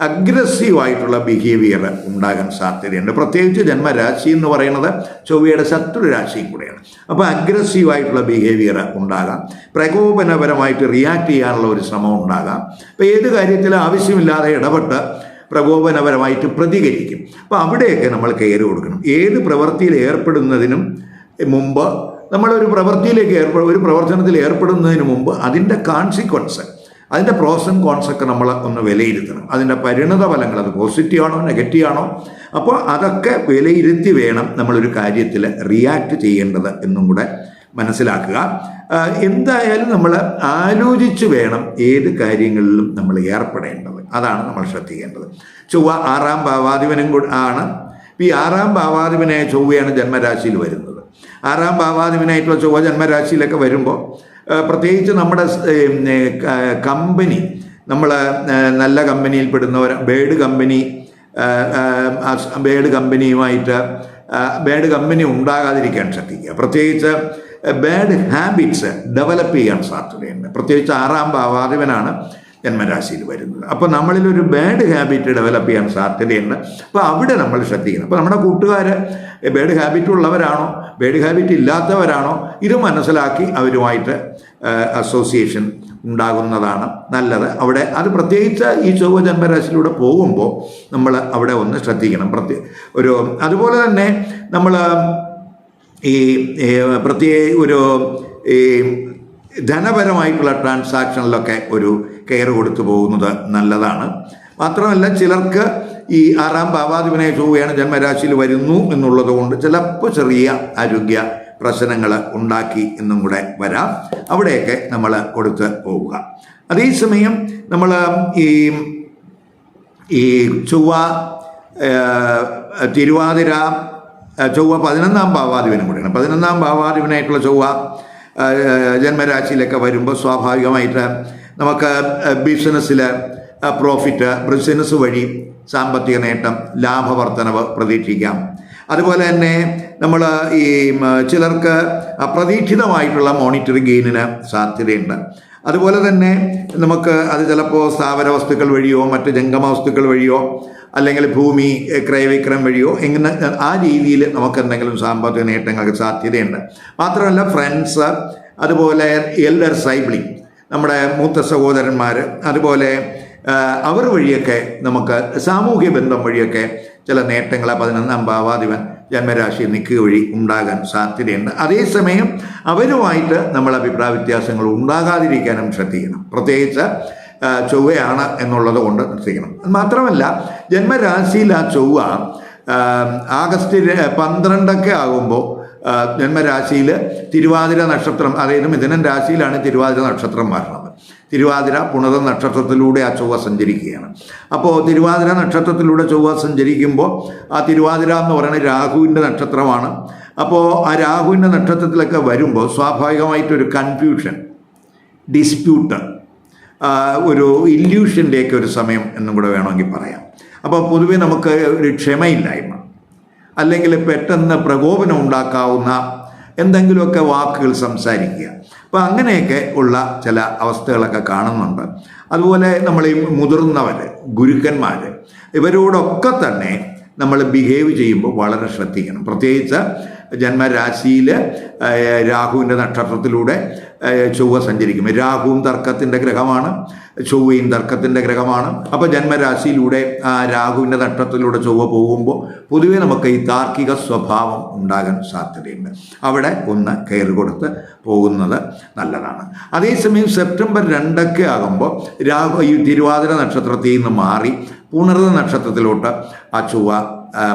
അഗ്രസീവായിട്ടുള്ള ബിഹേവിയർ ഉണ്ടാകാൻ സാധ്യതയുണ്ട്. പ്രത്യേകിച്ച് ജന്മരാശി എന്ന് പറയുന്നത് ചൊവ്വയുടെ ശത്രു രാശിയും കൂടെയാണ്. അപ്പോൾ അഗ്രസീവായിട്ടുള്ള ബിഹേവിയർ ഉണ്ടാകാം, പ്രകോപനപരമായിട്ട് റിയാക്ട് ചെയ്യാനുള്ള ഒരു ശ്രമം ഉണ്ടാകാം. അപ്പോൾ ഏത് കാര്യത്തിലും ആവശ്യമില്ലാതെ ഇടപെട്ട് പ്രകോപനപരമായിട്ട് പ്രതികരിക്കും. അപ്പോൾ അവിടെയൊക്കെ നമ്മൾ കെയർ കൊടുക്കണം. ഏത് പ്രവൃത്തിയിൽ ഏർപ്പെടുന്നതിനും മുമ്പ്, നമ്മളൊരു ഒരു പ്രവർത്തനത്തിൽ ഏർപ്പെടുന്നതിന് മുമ്പ് അതിൻ്റെ കോൺസിക്വൻസ്, അതിൻ്റെ പ്രോസ് ആൻഡ് കോൺസ് ഒക്കെ നമ്മൾ ഒന്ന് വിലയിരുത്തണം. അതിൻ്റെ പരിണത ഫലങ്ങൾ, അത് പോസിറ്റീവ് ആണോ നെഗറ്റീവ് ആണോ, അപ്പോൾ അതൊക്കെ വിലയിരുത്തി വേണം നമ്മളൊരു കാര്യത്തിൽ റിയാക്ട് ചെയ്യേണ്ടത് എന്നും കൂടെ മനസ്സിലാക്കുക. എന്തായാലും നമ്മൾ ആലോചിച്ച് വേണം ഏത് കാര്യങ്ങളിലും നമ്മൾ ഏർപ്പെടേണ്ടത്. അതാണ് നമ്മൾ ശ്രദ്ധിക്കേണ്ടത്. ചൊവ്വ 6ാം ഭാവാധിപനും കൂടെ ആണ്. ഈ 6ാം ഭാവാധിപനായ ചൊവ്വയാണ് ജന്മരാശിയിൽ വരുന്നത്. 6ാം ഭാവാധിപനായിട്ടുള്ള ചൊവ്വ ജന്മരാശിയിലൊക്കെ വരുമ്പോൾ പ്രത്യേകിച്ച് നമ്മുടെ കമ്പനി, നമ്മൾ നല്ല കമ്പനിയിൽ പെടുന്നവർ, ബേഡ് കമ്പനി ഉണ്ടാകാതിരിക്കാൻ ശ്രദ്ധിക്കുക. പ്രത്യേകിച്ച് ബാഡ് ഹാബിറ്റ്സ് ഡെവലപ്പ് ചെയ്യാൻ സാധ്യതയുണ്ട്. പ്രത്യേകിച്ച് 6ാം ഭാവാധിപനാണ് ജന്മരാശിയിൽ വരുന്നത്. അപ്പോൾ നമ്മളിലൊരു ബാഡ് ഹാബിറ്റ് ഡെവലപ്പ് ചെയ്യാൻ സാധ്യതയുണ്ട്. അപ്പോൾ അവിടെ നമ്മൾ ശ്രദ്ധിക്കണം. അപ്പോൾ നമ്മുടെ കൂട്ടുകാർ ബാഡ് ഹാബിറ്റ് ഉള്ളവരാണോ ബാഡ് ഹാബിറ്റ് ഇല്ലാത്തവരാണോ, ഇത് മനസ്സിലാക്കി അവരുമായിട്ട് അസോസിയേഷൻ ഉണ്ടാകുന്നതാണ് നല്ലത്. അവിടെ അത് പ്രത്യേകിച്ച് ഈ ചൊവ്വ ജന്മരാശിയിലൂടെ പോകുമ്പോൾ നമ്മൾ അവിടെ ഒന്ന് ശ്രദ്ധിക്കണം. അതുപോലെ തന്നെ നമ്മൾ ഈ ധനപരമായിട്ടുള്ള ട്രാൻസാക്ഷനിലൊക്കെ ഒരു കെയർ കൊടുത്തു പോകുന്നത് നല്ലതാണ്. മാത്രമല്ല ചിലർക്ക് ഈ 6ാം ഭാവാധിപനായ ചൊവ്വയാണ് ജന്മരാശിയിൽ വരുന്നു എന്നുള്ളത് കൊണ്ട് ചിലപ്പോൾ ചെറിയ ആരോഗ്യ പ്രശ്നങ്ങൾ ഉണ്ടാക്കി എന്നും കൂടെ വരാം. അവിടെയൊക്കെ നമ്മൾ കൊടുത്ത് പോവുക. അതേസമയം നമ്മൾ ഈ ചൊവ്വ തിരുവാതിര, ചൊവ്വ 11ാം ഭാവാധിപനും കൂടെയാണ്. 11ാം ഭാവാധിപനായിട്ടുള്ള ചൊവ്വ ജന്മരാശിയിലൊക്കെ വരുമ്പോൾ സ്വാഭാവികമായിട്ട് നമുക്ക് ബിസിനസ്സിൽ പ്രോഫിറ്റ്, ബിസിനസ് വഴി സാമ്പത്തിക നേട്ടം, ലാഭവർദ്ധനവ് പ്രതീക്ഷിക്കാം. അതുപോലെ തന്നെ നമ്മൾ ഈ ചിലർക്ക് അപ്രതീക്ഷിതമായിട്ടുള്ള മോണിറ്ററി ഗെയിനിന് സാധ്യതയുണ്ട്. അതുപോലെ തന്നെ നമുക്ക് അത് ചിലപ്പോൾ സ്ഥാവര വസ്തുക്കൾ വഴിയോ മറ്റ് ജംഗമ വസ്തുക്കൾ വഴിയോ അല്ലെങ്കിൽ ഭൂമി ക്രയവിക്രയം വഴിയോ എങ്ങനെ ആ രീതിയിൽ നമുക്ക് എന്തെങ്കിലും സാമ്പത്തിക നേട്ടങ്ങൾക്ക് സാധ്യതയുണ്ട്. മാത്രമല്ല ഫ്രണ്ട്സ്, അതുപോലെ എൽഡർ സൈബ്ലിംഗ്, നമ്മുടെ മൂത്ത സഹോദരന്മാർ, അതുപോലെ അവർ വഴിയൊക്കെ നമുക്ക് സാമൂഹ്യ ബന്ധം വഴിയൊക്കെ ചില നേട്ടങ്ങൾ 11ാം ഭാവാധിപൻ ജന്മരാശിയിൽ നിൽക്കുക വഴി ഉണ്ടാകാൻ സാധ്യതയുണ്ട്. അതേസമയം അവരുമായിട്ട് നമ്മൾ അഭിപ്രായ വ്യത്യാസങ്ങൾ ഉണ്ടാകാതിരിക്കാനും ശ്രദ്ധിക്കണം. പ്രത്യേകിച്ച് ചൊവ്വയാണ് എന്നുള്ളത് കൊണ്ട് ശ്രദ്ധിക്കണം. മാത്രമല്ല ജന്മരാശിയിൽ ആ ചൊവ്വ ആഗസ്റ്റ് 12 ആകുമ്പോൾ ജന്മരാശിയിൽ തിരുവാതിര നക്ഷത്രം, അതായത് മിഥുനൻ രാശിയിലാണ് തിരുവാതിര നക്ഷത്രം വരുന്നത്. തിരുവാതിര പുണർത നക്ഷത്രത്തിലൂടെ ആ ചൊവ്വ സഞ്ചരിക്കുകയാണ്. അപ്പോൾ തിരുവാതിര നക്ഷത്രത്തിലൂടെ ചൊവ്വ സഞ്ചരിക്കുമ്പോൾ ആ തിരുവാതിര എന്ന് പറയുന്നത് രാഹുവിൻ്റെ നക്ഷത്രമാണ്. അപ്പോൾ ആ രാഹുവിൻ്റെ നക്ഷത്രത്തിലൊക്കെ വരുമ്പോൾ സ്വാഭാവികമായിട്ടൊരു കൺഫ്യൂഷൻ, ഡിസ്പ്യൂട്ട്, ഒരു ഇല്യൂഷൻ്റെയൊക്കെ ഒരു സമയം എന്നും കൂടെ വേണമെങ്കിൽ പറയാം. അപ്പോൾ പൊതുവെ നമുക്ക് ഒരു ക്ഷമയില്ലായ്മ, അല്ലെങ്കിൽ പെട്ടെന്ന് പ്രകോപനം ഉണ്ടാക്കാവുന്ന എന്തെങ്കിലുമൊക്കെ വാക്കുകൾ സംസാരിക്കുക. അപ്പോൾ അങ്ങനെയൊക്കെ ഉള്ള ചില അവസ്ഥകളൊക്കെ കാണുന്നുണ്ട്. അതുപോലെ നമ്മൾ ഈ മുതിർന്നവർ, ഗുരുക്കന്മാർ, ഇവരോടൊക്കെ തന്നെ നമ്മൾ ബിഹേവ് ചെയ്യുമ്പോൾ വളരെ ശ്രദ്ധിക്കണം. പ്രത്യേകിച്ച് ജന്മരാശിയിൽ രാഹുവിൻ്റെ നക്ഷത്രത്തിലൂടെ ചൊവ്വ സഞ്ചരിക്കും. രാഹുവും തർക്കത്തിൻ്റെ ഗ്രഹമാണ്, ചൊവ്വയും തർക്കത്തിൻ്റെ ഗ്രഹമാണ്. അപ്പോൾ ജന്മരാശിയിലൂടെ ആ രാഹുവിൻ്റെ നക്ഷത്രത്തിലൂടെ ചൊവ്വ പോകുമ്പോൾ പൊതുവെ നമുക്ക് ഈ താർക്കിക സ്വഭാവം ഉണ്ടാകാൻ സാധ്യതയുണ്ട്. അവിടെ ഒന്ന് കെയർ കൊടുത്ത് പോകുന്നത് നല്ലതാണ്. അതേസമയം സെപ്റ്റംബർ 2 ആകുമ്പോൾ രാഹു ഈ തിരുവാതിര നക്ഷത്രത്തിൽ നിന്ന് മാറി പുണർത നക്ഷത്രത്തിലോട്ട് ആ ചൊവ്വ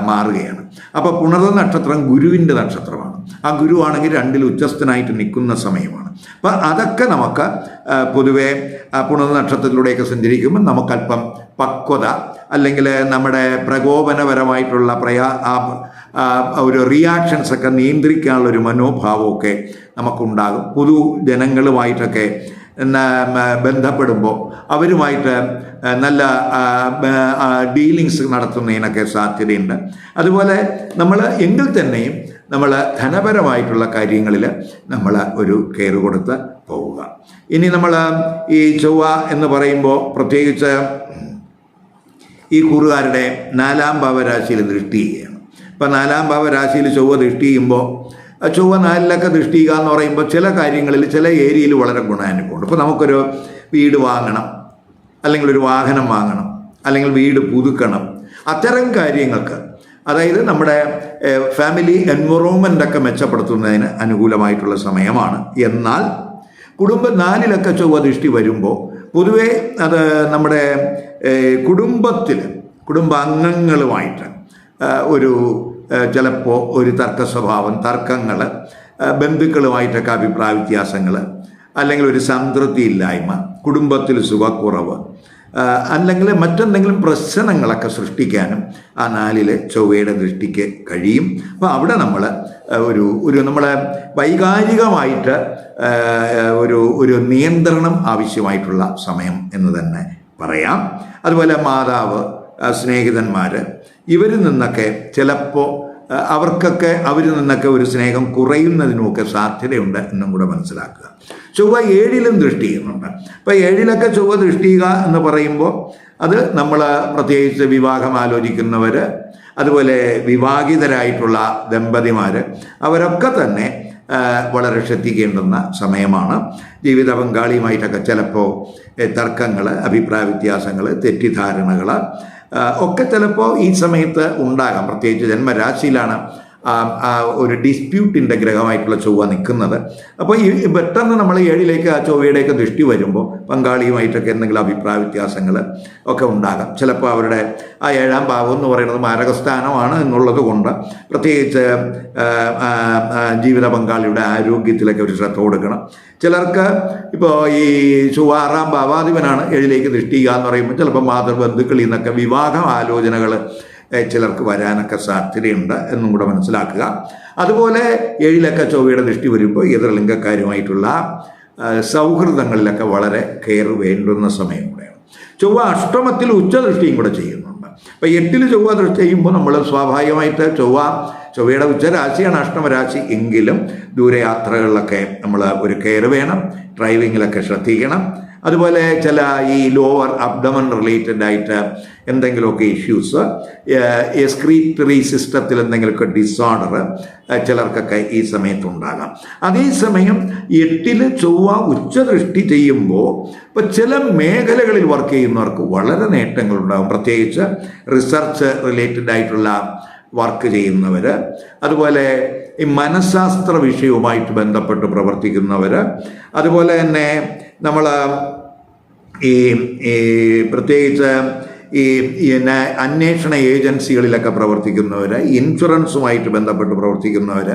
മാറുകയാണ്. അപ്പോൾ പുണർത നക്ഷത്രം ഗുരുവിൻ്റെ നക്ഷത്രമാണ്. ആ ഗുരുവാണെങ്കിൽ 2 ഉച്ചസ്ഥനായിട്ട് നിൽക്കുന്ന സമയമാണ്. അപ്പം അതൊക്കെ നമുക്ക് പൊതുവെ പുണർത നക്ഷത്രത്തിലൂടെയൊക്കെ സഞ്ചരിക്കുമ്പോൾ നമുക്കല്പം പക്വത, അല്ലെങ്കിൽ നമ്മുടെ പ്രകോപനപരമായിട്ടുള്ള ഒരു റിയാക്ഷൻസൊക്കെ നിയന്ത്രിക്കാനുള്ളൊരു മനോഭാവമൊക്കെ നമുക്കുണ്ടാകും. പൊതുജനങ്ങളുമായിട്ടൊക്കെ ബന്ധപ്പെടുമ്പോൾ അവരുമായിട്ട് നല്ല ഡീലിങ്സ് നടത്തുന്നതിനൊക്കെ സാധ്യതയുണ്ട്. അതുപോലെ നമ്മൾ എങ്കിൽ തന്നെയും നമ്മൾ ധനപരമായിട്ടുള്ള കാര്യങ്ങളിൽ നമ്മൾ ഒരു കെയർ കൊടുത്ത് പോവുക. ഇനി നമ്മൾ ഈ ചൊവ്വ എന്ന് പറയുമ്പോൾ പ്രത്യേകിച്ച് ഈ കൂറുകാരുടെ 4-ാം ഭാവരാശിയിൽ ദൃഷ്ടി ചെയ്യുകയാണ്. ഇപ്പം 4-ാം ഭാവരാശിയിൽ ചൊവ്വ ദൃഷ്ടി ചെയ്യുമ്പോൾ ചൊവ്വ 4-ലൊക്കെ ദൃഷ്ടി ചെയ്യുക എന്ന് പറയുമ്പോൾ ചില കാര്യങ്ങളിൽ, ചില ഏരിയയിൽ വളരെ ഗുണാനുഭവമുണ്ട്. ഇപ്പോൾ നമുക്കൊരു വീട് വാങ്ങണം, അല്ലെങ്കിൽ ഒരു വാഹനം വാങ്ങണം, അല്ലെങ്കിൽ വീട് പുതുക്കണം, അത്തരം കാര്യങ്ങൾക്ക്, അതായത് നമ്മുടെ ഫാമിലി എൻവറോൺമെൻ്റൊക്കെ മെച്ചപ്പെടുത്തുന്നതിന് അനുകൂലമായിട്ടുള്ള സമയമാണ്. എന്നാൽ കുടുംബം 4-ലൊക്കെ ചൊവ്വ ദൃഷ്ടി വരുമ്പോൾ പൊതുവേ അത് നമ്മുടെ കുടുംബാംഗങ്ങളുമായിട്ട് ചിലപ്പോൾ ഒരു തർക്ക സ്വഭാവം, തർക്കങ്ങൾ, ബന്ധുക്കളുമായിട്ടൊക്കെ അഭിപ്രായ വ്യത്യാസങ്ങൾ, അല്ലെങ്കിൽ ഒരു സംതൃപ്തി ഇല്ലായ്മ, കുടുംബത്തിൽ സുഖക്കുറവ്, അല്ലെങ്കിൽ മറ്റെന്തെങ്കിലും പ്രശ്നങ്ങളൊക്കെ സൃഷ്ടിക്കാനും ആ 4-ലെ ചൊവ്വയുടെ ദൃഷ്ടിക്ക് കഴിയും. അപ്പോൾ അവിടെ നമ്മൾ നമ്മളെ വൈകാരികമായിട്ട് ഒരു നിയന്ത്രണം ആവശ്യമായിട്ടുള്ള സമയം എന്ന് തന്നെ പറയാം. അതുപോലെ മാതാവ്, സ്നേഹിതന്മാർ, ഇവരിൽ നിന്നൊക്കെ ചിലപ്പോൾ അവരിൽ നിന്നൊക്കെ ഒരു സ്നേഹം കുറയുന്നതിനുമൊക്കെ സാധ്യതയുണ്ട് എന്നും കൂടെ മനസ്സിലാക്കുക. ചൊവ്വ 7-ലും ദൃഷ്ടി ചെയ്യുന്നുണ്ട്. അപ്പോൾ 7-ലൊക്കെ ചൊവ്വ ദൃഷ്ടി ചെയ്യുക എന്ന് പറയുമ്പോൾ അത് നമ്മൾ പ്രത്യേകിച്ച് വിവാഹം ആലോചിക്കുന്നവർ, അതുപോലെ വിവാഹിതരായിട്ടുള്ള ദമ്പതിമാർ, അവരൊക്കെ തന്നെ വളരെ ശ്രദ്ധിക്കേണ്ടുന്ന സമയമാണ്. ജീവിത പങ്കാളിയുമായിട്ടൊക്കെ ചിലപ്പോൾ തർക്കങ്ങൾ, അഭിപ്രായ വ്യത്യാസങ്ങൾ, തെറ്റിദ്ധാരണകൾ ഒക്കെ ചിലപ്പോൾ ഈ സമയത്ത് ഉണ്ടാകാം. പ്രത്യേകിച്ച് ജന്മരാശിയിലാണ് ഒരു ഡിസ്പ്യൂട്ടിൻ്റെ ഗ്രഹമായിട്ടുള്ള ചൊവ്വ നിൽക്കുന്നത്. അപ്പോൾ ഈ പെട്ടെന്ന് നമ്മൾ 7-ലേക്ക് ആ ചൊവ്വയുടെയൊക്കെ ദൃഷ്ടി വരുമ്പോൾ പങ്കാളിയുമായിട്ടൊക്കെ എന്തെങ്കിലും അഭിപ്രായ വ്യത്യാസങ്ങൾ ഒക്കെ ഉണ്ടാകാം. ചിലപ്പോൾ അവരുടെ ആ 7-ാം ഭാവം എന്ന് പറയുന്നത് മാരകസ്ഥാനമാണ് എന്നുള്ളത് കൊണ്ട് പ്രത്യേകിച്ച് ജീവിത പങ്കാളിയുടെ ആരോഗ്യത്തിലൊക്കെ ഒരു ശ്രദ്ധ കൊടുക്കണം. ചിലർക്ക് ഇപ്പോൾ ഈ ചൊവ്വ 6-ാം ഭാവാധിപനാണ് 7-ലേക്ക് ദൃഷ്ടി ചെയ്യുക എന്ന് പറയുമ്പോൾ ചിലപ്പോൾ മാതൃബന്ധുക്കളിൽ നിന്നൊക്കെ വിവാഹ ആലോചനകൾ ചിലർക്ക് വരാനൊക്കെ സാധ്യതയുണ്ട് എന്നും കൂടെ മനസ്സിലാക്കുക. അതുപോലെ 7-ലൊക്കെ ചൊവ്വയുടെ ദൃഷ്ടി വരുമ്പോൾ എതിർലിംഗക്കാരുമായിട്ടുള്ള സൗഹൃദങ്ങളിലൊക്കെ വളരെ കെയർ വേണ്ടുന്ന സമയം കൂടെയാണ്. ചൊവ്വ അഷ്ടമത്തിൽ ഉച്ചദൃഷ്ടിയും കൂടെ ചെയ്യുന്നുണ്ട്. അപ്പോൾ 8-ൽ ചൊവ്വ ദൃഷ്ടി ചെയ്യുമ്പോൾ നമ്മൾ സ്വാഭാവികമായിട്ട് ചൊവ്വയുടെ ഉച്ചരാശിയാണ് അഷ്ടമരാശി എങ്കിലും ദൂരയാത്രകളിലൊക്കെ നമ്മൾ ഒരു കെയർ വേണം. ഡ്രൈവിങ്ങിലൊക്കെ ശ്രദ്ധിക്കണം. അതുപോലെ ചില ഈ ലോവർ അബ്ഡമൻ റിലേറ്റഡ് ആയിട്ട് എന്തെങ്കിലുമൊക്കെ ഇഷ്യൂസ്, എക്സ്ക്രീറ്ററി സിസ്റ്റത്തിൽ എന്തെങ്കിലുമൊക്കെ ഡിസോർഡർ ചിലർക്കൊക്കെ ഈ സമയത്തുണ്ടാകാം. അതേസമയം 8-ൽ ചൊവ്വ ഉച്ചദൃഷ്ടി ചെയ്യുമ്പോൾ ഇപ്പോൾ ചില മേഖലകളിൽ വർക്ക് ചെയ്യുന്നവർക്ക് വളരെ നേട്ടങ്ങളുണ്ടാകും. പ്രത്യേകിച്ച് റിസർച്ച് റിലേറ്റഡ് ആയിട്ടുള്ള വർക്ക് ചെയ്യുന്നവർ, അതുപോലെ ഈ മനഃശാസ്ത്ര വിഷയവുമായിട്ട് ബന്ധപ്പെട്ട് പ്രവർത്തിക്കുന്നവർ, അതുപോലെ തന്നെ നമ്മൾ ഈ പ്രത്യേകിച്ച് ഈ അന്വേഷണ ഏജൻസികളിലൊക്കെ പ്രവർത്തിക്കുന്നവർ, ഇൻഷുറൻസുമായിട്ട് ബന്ധപ്പെട്ട് പ്രവർത്തിക്കുന്നവർ,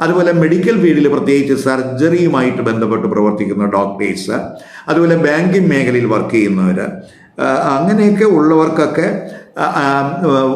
അതുപോലെ മെഡിക്കൽ ഫീൽഡിൽ പ്രത്യേകിച്ച് സർജറിയുമായിട്ട് ബന്ധപ്പെട്ട് പ്രവർത്തിക്കുന്ന ഡോക്ടേഴ്സ്, അതുപോലെ ബാങ്കിങ് മേഖലയിൽ വർക്ക് ചെയ്യുന്നവർ, അങ്ങനെയൊക്കെ ഉള്ളവർക്കൊക്കെ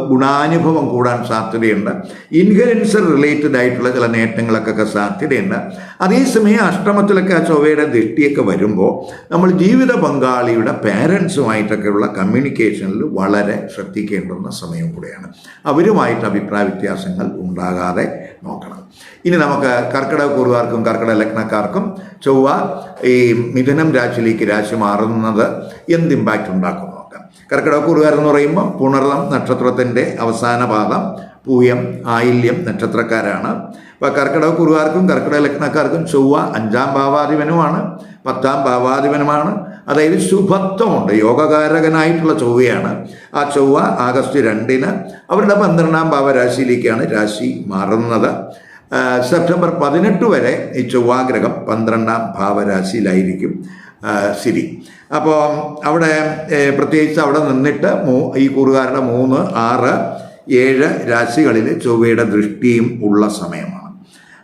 ഗുണാനുഭവം കൂടാൻ സാധ്യതയുണ്ട്. ഇൻഹെറിൻസ് റിലേറ്റഡ് ആയിട്ടുള്ള ചില നേട്ടങ്ങൾക്കൊക്കെ സാധ്യതയുണ്ട്. അതേസമയം അഷ്ടമത്തിലൊക്കെ ആ ചൊവ്വയുടെ ദൃഷ്ടിയൊക്കെ വരുമ്പോൾ നമ്മൾ ജീവിത പങ്കാളിയുടെ പേരൻസുമായിട്ടൊക്കെയുള്ള കമ്മ്യൂണിക്കേഷനിൽ വളരെ ശ്രദ്ധിക്കേണ്ടുന്ന സമയം കൂടെയാണ്. അവരുമായിട്ട് അഭിപ്രായ വ്യത്യാസങ്ങൾ ഉണ്ടാകാതെ നോക്കണം. ഇനി നമുക്ക് കർക്കിടകക്കൂറുകാർക്കും കർക്കിടക ലഗ്നക്കാർക്കും ചൊവ്വ ഈ മിഥുനം രാശിയിലേക്ക് രാശി മാറുന്നത് എന്ത് ഇമ്പാക്റ്റ് ഉണ്ടാക്കും നോക്കാം. കർക്കിടകക്കൂറുകാരെന്ന് പറയുമ്പോൾ പുണർതം നക്ഷത്രത്തിൻ്റെ അവസാന പാദം, പൂയം, ആയില്യം നക്ഷത്രക്കാരാണ്. അപ്പോൾ കർക്കിടകക്കൂറുകാർക്കും കർക്കിടക ലഗ്നക്കാർക്കും ചൊവ്വ 5ാം ഭാവാധിപനുമാണ്, 10ാം ഭാവാധിപനുമാണ്. അതായത് ശുഭത്വമുണ്ട്, യോഗകാരകനായിട്ടുള്ള ചൊവ്വയാണ്. ആ ചൊവ്വ ആഗസ്റ്റ് 2 അവരുടെ 12ാം ഭാവരാശിയിലേക്കാണ് രാശി മാറുന്നത്. സെപ്റ്റംബർ 18 വരെ ഈ ചൊവ്വാഗ്രഹം 12ാം ഭാവരാശിയിലായിരിക്കും സ്ഥിതി. അപ്പോൾ അവിടെ പ്രത്യേകിച്ച് അവിടെ നിന്നിട്ട് ഈ കൂറുകാരുടെ 3, 6, 7 രാശികളിൽ ചൊവ്വയുടെ ദൃഷ്ടിയും ഉള്ള സമയമാണ്.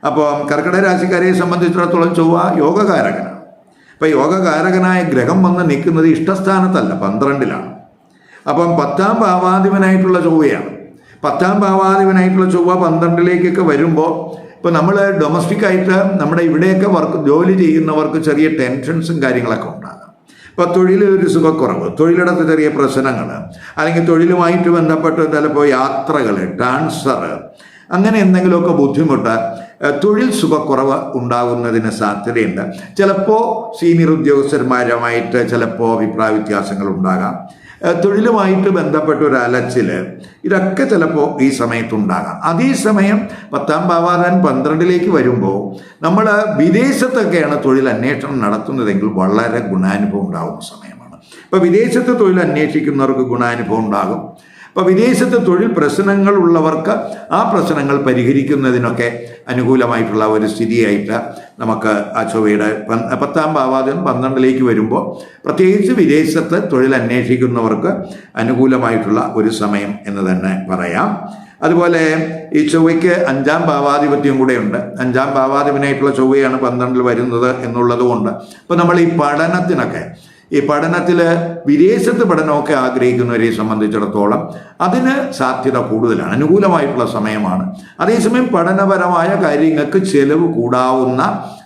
അപ്പോൾ കർക്കിടക രാശിക്കാരെ സംബന്ധിച്ചിടത്തോളം ചൊവ്വ യോഗകാരകനാണ്. അപ്പോൾ യോഗകാരകനായ ഗ്രഹം വന്ന് നിൽക്കുന്നത് ഇഷ്ടസ്ഥാനത്തല്ല, 12ലാണ്. അപ്പം 10ാം ഭാവാധിപനായിട്ടുള്ള ചൊവ്വയാണ്. 10ാം ഭാവാധിപനായിട്ടുള്ള ചൊവ്വ 12ലേക്കൊക്കെ വരുമ്പോൾ ഇപ്പോൾ നമ്മൾ ഡൊമസ്റ്റിക്കായിട്ട് നമ്മുടെ ഇവിടെയൊക്കെ ജോലി ചെയ്യുന്നവർക്ക് ചെറിയ ടെൻഷൻസും കാര്യങ്ങളൊക്കെ ഉണ്ടാകും. ഇപ്പോൾ തൊഴിലൊരു സുഖക്കുറവ്, തൊഴിലിടത്ത് ചെറിയ പ്രശ്നങ്ങൾ, അല്ലെങ്കിൽ തൊഴിലുമായിട്ട് ബന്ധപ്പെട്ട് ചിലപ്പോൾ യാത്രകൾ, ട്രാൻസ്ഫർ, അങ്ങനെ എന്തെങ്കിലുമൊക്കെ ബുദ്ധിമുട്ട്, തൊഴിൽ സുഖക്കുറവ് ഉണ്ടാകുന്നതിന് സാധ്യതയുണ്ട്. ചിലപ്പോൾ സീനിയർ ഉദ്യോഗസ്ഥന്മാരുമായിട്ട് ചിലപ്പോൾ അഭിപ്രായ വ്യത്യാസങ്ങൾ ഉണ്ടാകാം. തൊഴിലുമായിട്ട് ബന്ധപ്പെട്ട ഒരു അലച്ചിൽ, ഇതൊക്കെ ചിലപ്പോൾ ഈ സമയത്തുണ്ടാകാം. അതേസമയം 10ാം ഭാവാധിപൻ 12ലേക്ക് വരുമ്പോൾ നമ്മൾ വിദേശത്തൊക്കെയാണ് തൊഴിൽ അന്വേഷണം നടത്തുന്നതെങ്കിൽ വളരെ ഗുണാനുഭവം ഉണ്ടാകുന്ന സമയമാണ്. ഇപ്പോൾ വിദേശത്ത് തൊഴിൽ അന്വേഷിക്കുന്നവർക്ക് ഗുണാനുഭവം ഉണ്ടാകും. അപ്പോൾ വിദേശത്ത് തൊഴിൽ പ്രശ്നങ്ങൾ ഉള്ളവർക്ക് ആ പ്രശ്നങ്ങൾ പരിഹരിക്കുന്നതിനൊക്കെ അനുകൂലമായിട്ടുള്ള ഒരു സ്ഥിതിയായിട്ട് നമുക്ക് ആ ചൊവ്വയുടെ 10ാം ഭാവാധിപൻ 12ലേക്ക് വരുമ്പോൾ പ്രത്യേകിച്ച് വിദേശത്ത് തൊഴിൽ അന്വേഷിക്കുന്നവർക്ക് അനുകൂലമായിട്ടുള്ള ഒരു സമയം എന്ന് തന്നെ പറയാം. അതുപോലെ ഈ ചൊവ്വയ്ക്ക് 5ാം ഭാവാധിപത്യം കൂടെയുണ്ട്. 5ാം ഭാവാധിപനായിട്ടുള്ള ചൊവ്വയാണ് 12ൽ വരുന്നത് എന്നുള്ളത് കൊണ്ട് ഇപ്പോൾ നമ്മൾ ഈ പഠനത്തിൽ വിദേശത്ത് പഠനമൊക്കെ ആഗ്രഹിക്കുന്നവരെ സംബന്ധിച്ചിടത്തോളം അതിന് സാധ്യത കൂടുതലാണ്, അനുകൂലമായിട്ടുള്ള സമയമാണ്. അതേസമയം പഠനപരമായ കാര്യങ്ങൾക്ക് ചെലവ് കൂടാവുന്ന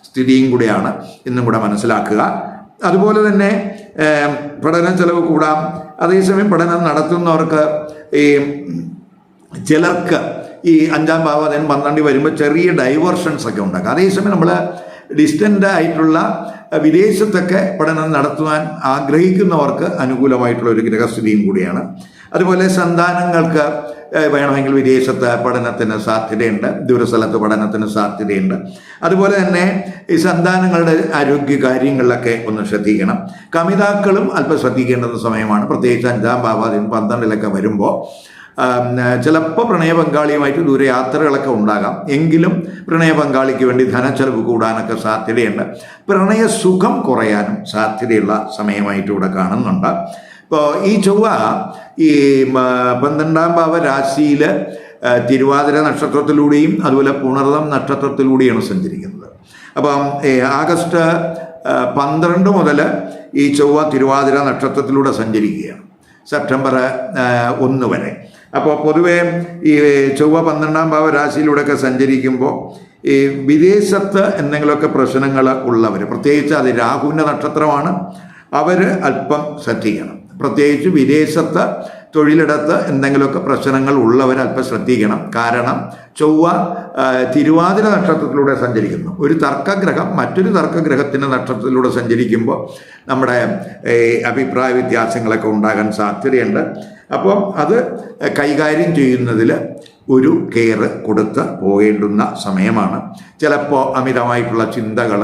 സ്ഥിതിയും കൂടെയാണ് എന്നും കൂടെ മനസ്സിലാക്കുക. അതുപോലെ തന്നെ പഠന ചെലവ് കൂടാം. അതേസമയം പഠനം നടത്തുന്നവർക്ക് ഈ ചിലർക്ക് ഈ 5ാം ഭാവാധിപൻ 12 വരുമ്പോൾ ചെറിയ ഡൈവേർഷൻസ് ഒക്കെ ഉണ്ടാക്കാം. അതേസമയം നമ്മൾ ഡിസ്റ്റൻ്റ് ആയിട്ടുള്ള വിദേശത്തൊക്കെ പഠനം നടത്തുവാൻ ആഗ്രഹിക്കുന്നവർക്ക് അനുകൂലമായിട്ടുള്ള ഒരു ഗ്രഹസ്ഥിതിയും കൂടിയാണ്. അതുപോലെ സന്താനങ്ങൾക്ക് വേണമെങ്കിൽ വിദേശത്ത് പഠനത്തിന് സാധ്യതയുണ്ട്, ദൂരസ്ഥലത്ത് പഠനത്തിന് സാധ്യതയുണ്ട്. അതുപോലെ തന്നെ ഈ സന്താനങ്ങളുടെ ആരോഗ്യ കാര്യങ്ങളിലൊക്കെ ഒന്ന് ശ്രദ്ധിക്കണം. കമിതാക്കളും അല്പം ശ്രദ്ധിക്കേണ്ടുന്ന സമയമാണ്. പ്രത്യേകിച്ച് 5ാം ഭാവാധിപൻ 12ലൊക്കെ വരുമ്പോൾ ചിലപ്പോൾ പ്രണയ പങ്കാളിയുമായിട്ട് ദൂരയാത്രകളൊക്കെ ഉണ്ടാകാം. എങ്കിലും പ്രണയ പങ്കാളിക്ക് വേണ്ടി ധനച്ചെലവ് കൂടാനൊക്കെ സാധ്യതയുണ്ട്. പ്രണയ സുഖം കുറയാനും സാധ്യതയുള്ള സമയമായിട്ട് ഇവിടെ കാണുന്നുണ്ട്. ഇപ്പോൾ ഈ ചൊവ്വ ഈ 12ാം ഭാവ രാശിയിൽ തിരുവാതിര നക്ഷത്രത്തിലൂടെയും അതുപോലെ പുണർതം നക്ഷത്രത്തിലൂടെയാണ് സഞ്ചരിക്കുന്നത്. അപ്പം ആഗസ്റ്റ് 12 മുതൽ ഈ ചൊവ്വ തിരുവാതിര നക്ഷത്രത്തിലൂടെ സഞ്ചരിക്കുകയാണ്, സെപ്റ്റംബർ 1 വരെ. അപ്പോൾ പൊതുവേ ഈ ചൊവ്വ 12ാം ഭാവ രാശിയിലൂടെയൊക്കെ സഞ്ചരിക്കുമ്പോൾ ഈ വിദേശത്ത് എന്തെങ്കിലുമൊക്കെ പ്രശ്നങ്ങൾ ഉള്ളവർ, പ്രത്യേകിച്ച് അത് രാഹുവിൻ്റെ നക്ഷത്രമാണ്, അവർ അല്പം ശ്രദ്ധിക്കണം. പ്രത്യേകിച്ച് വിദേശത്ത് തൊഴിലിടത്ത് എന്തെങ്കിലുമൊക്കെ പ്രശ്നങ്ങൾ ഉള്ളവർ അല്പം ശ്രദ്ധിക്കണം. കാരണം ചൊവ്വ തിരുവാതിര നക്ഷത്രത്തിലൂടെ സഞ്ചരിക്കുന്നു. ഒരു തർക്കഗ്രഹം മറ്റൊരു തർക്കഗ്രഹത്തിൻ്റെ നക്ഷത്രത്തിലൂടെ സഞ്ചരിക്കുമ്പോൾ നമ്മുടെ അഭിപ്രായ വ്യത്യാസങ്ങളൊക്കെ ഉണ്ടാകാൻ സാധ്യതയുണ്ട്. അപ്പോൾ അത് കൈകാര്യം ചെയ്യുന്നതിൽ ഒരു കെയർ കൊടുത്ത് പോകേണ്ടുന്ന സമയമാണ്. ചിലപ്പോൾ അമിതമായിട്ടുള്ള ചിന്തകൾ,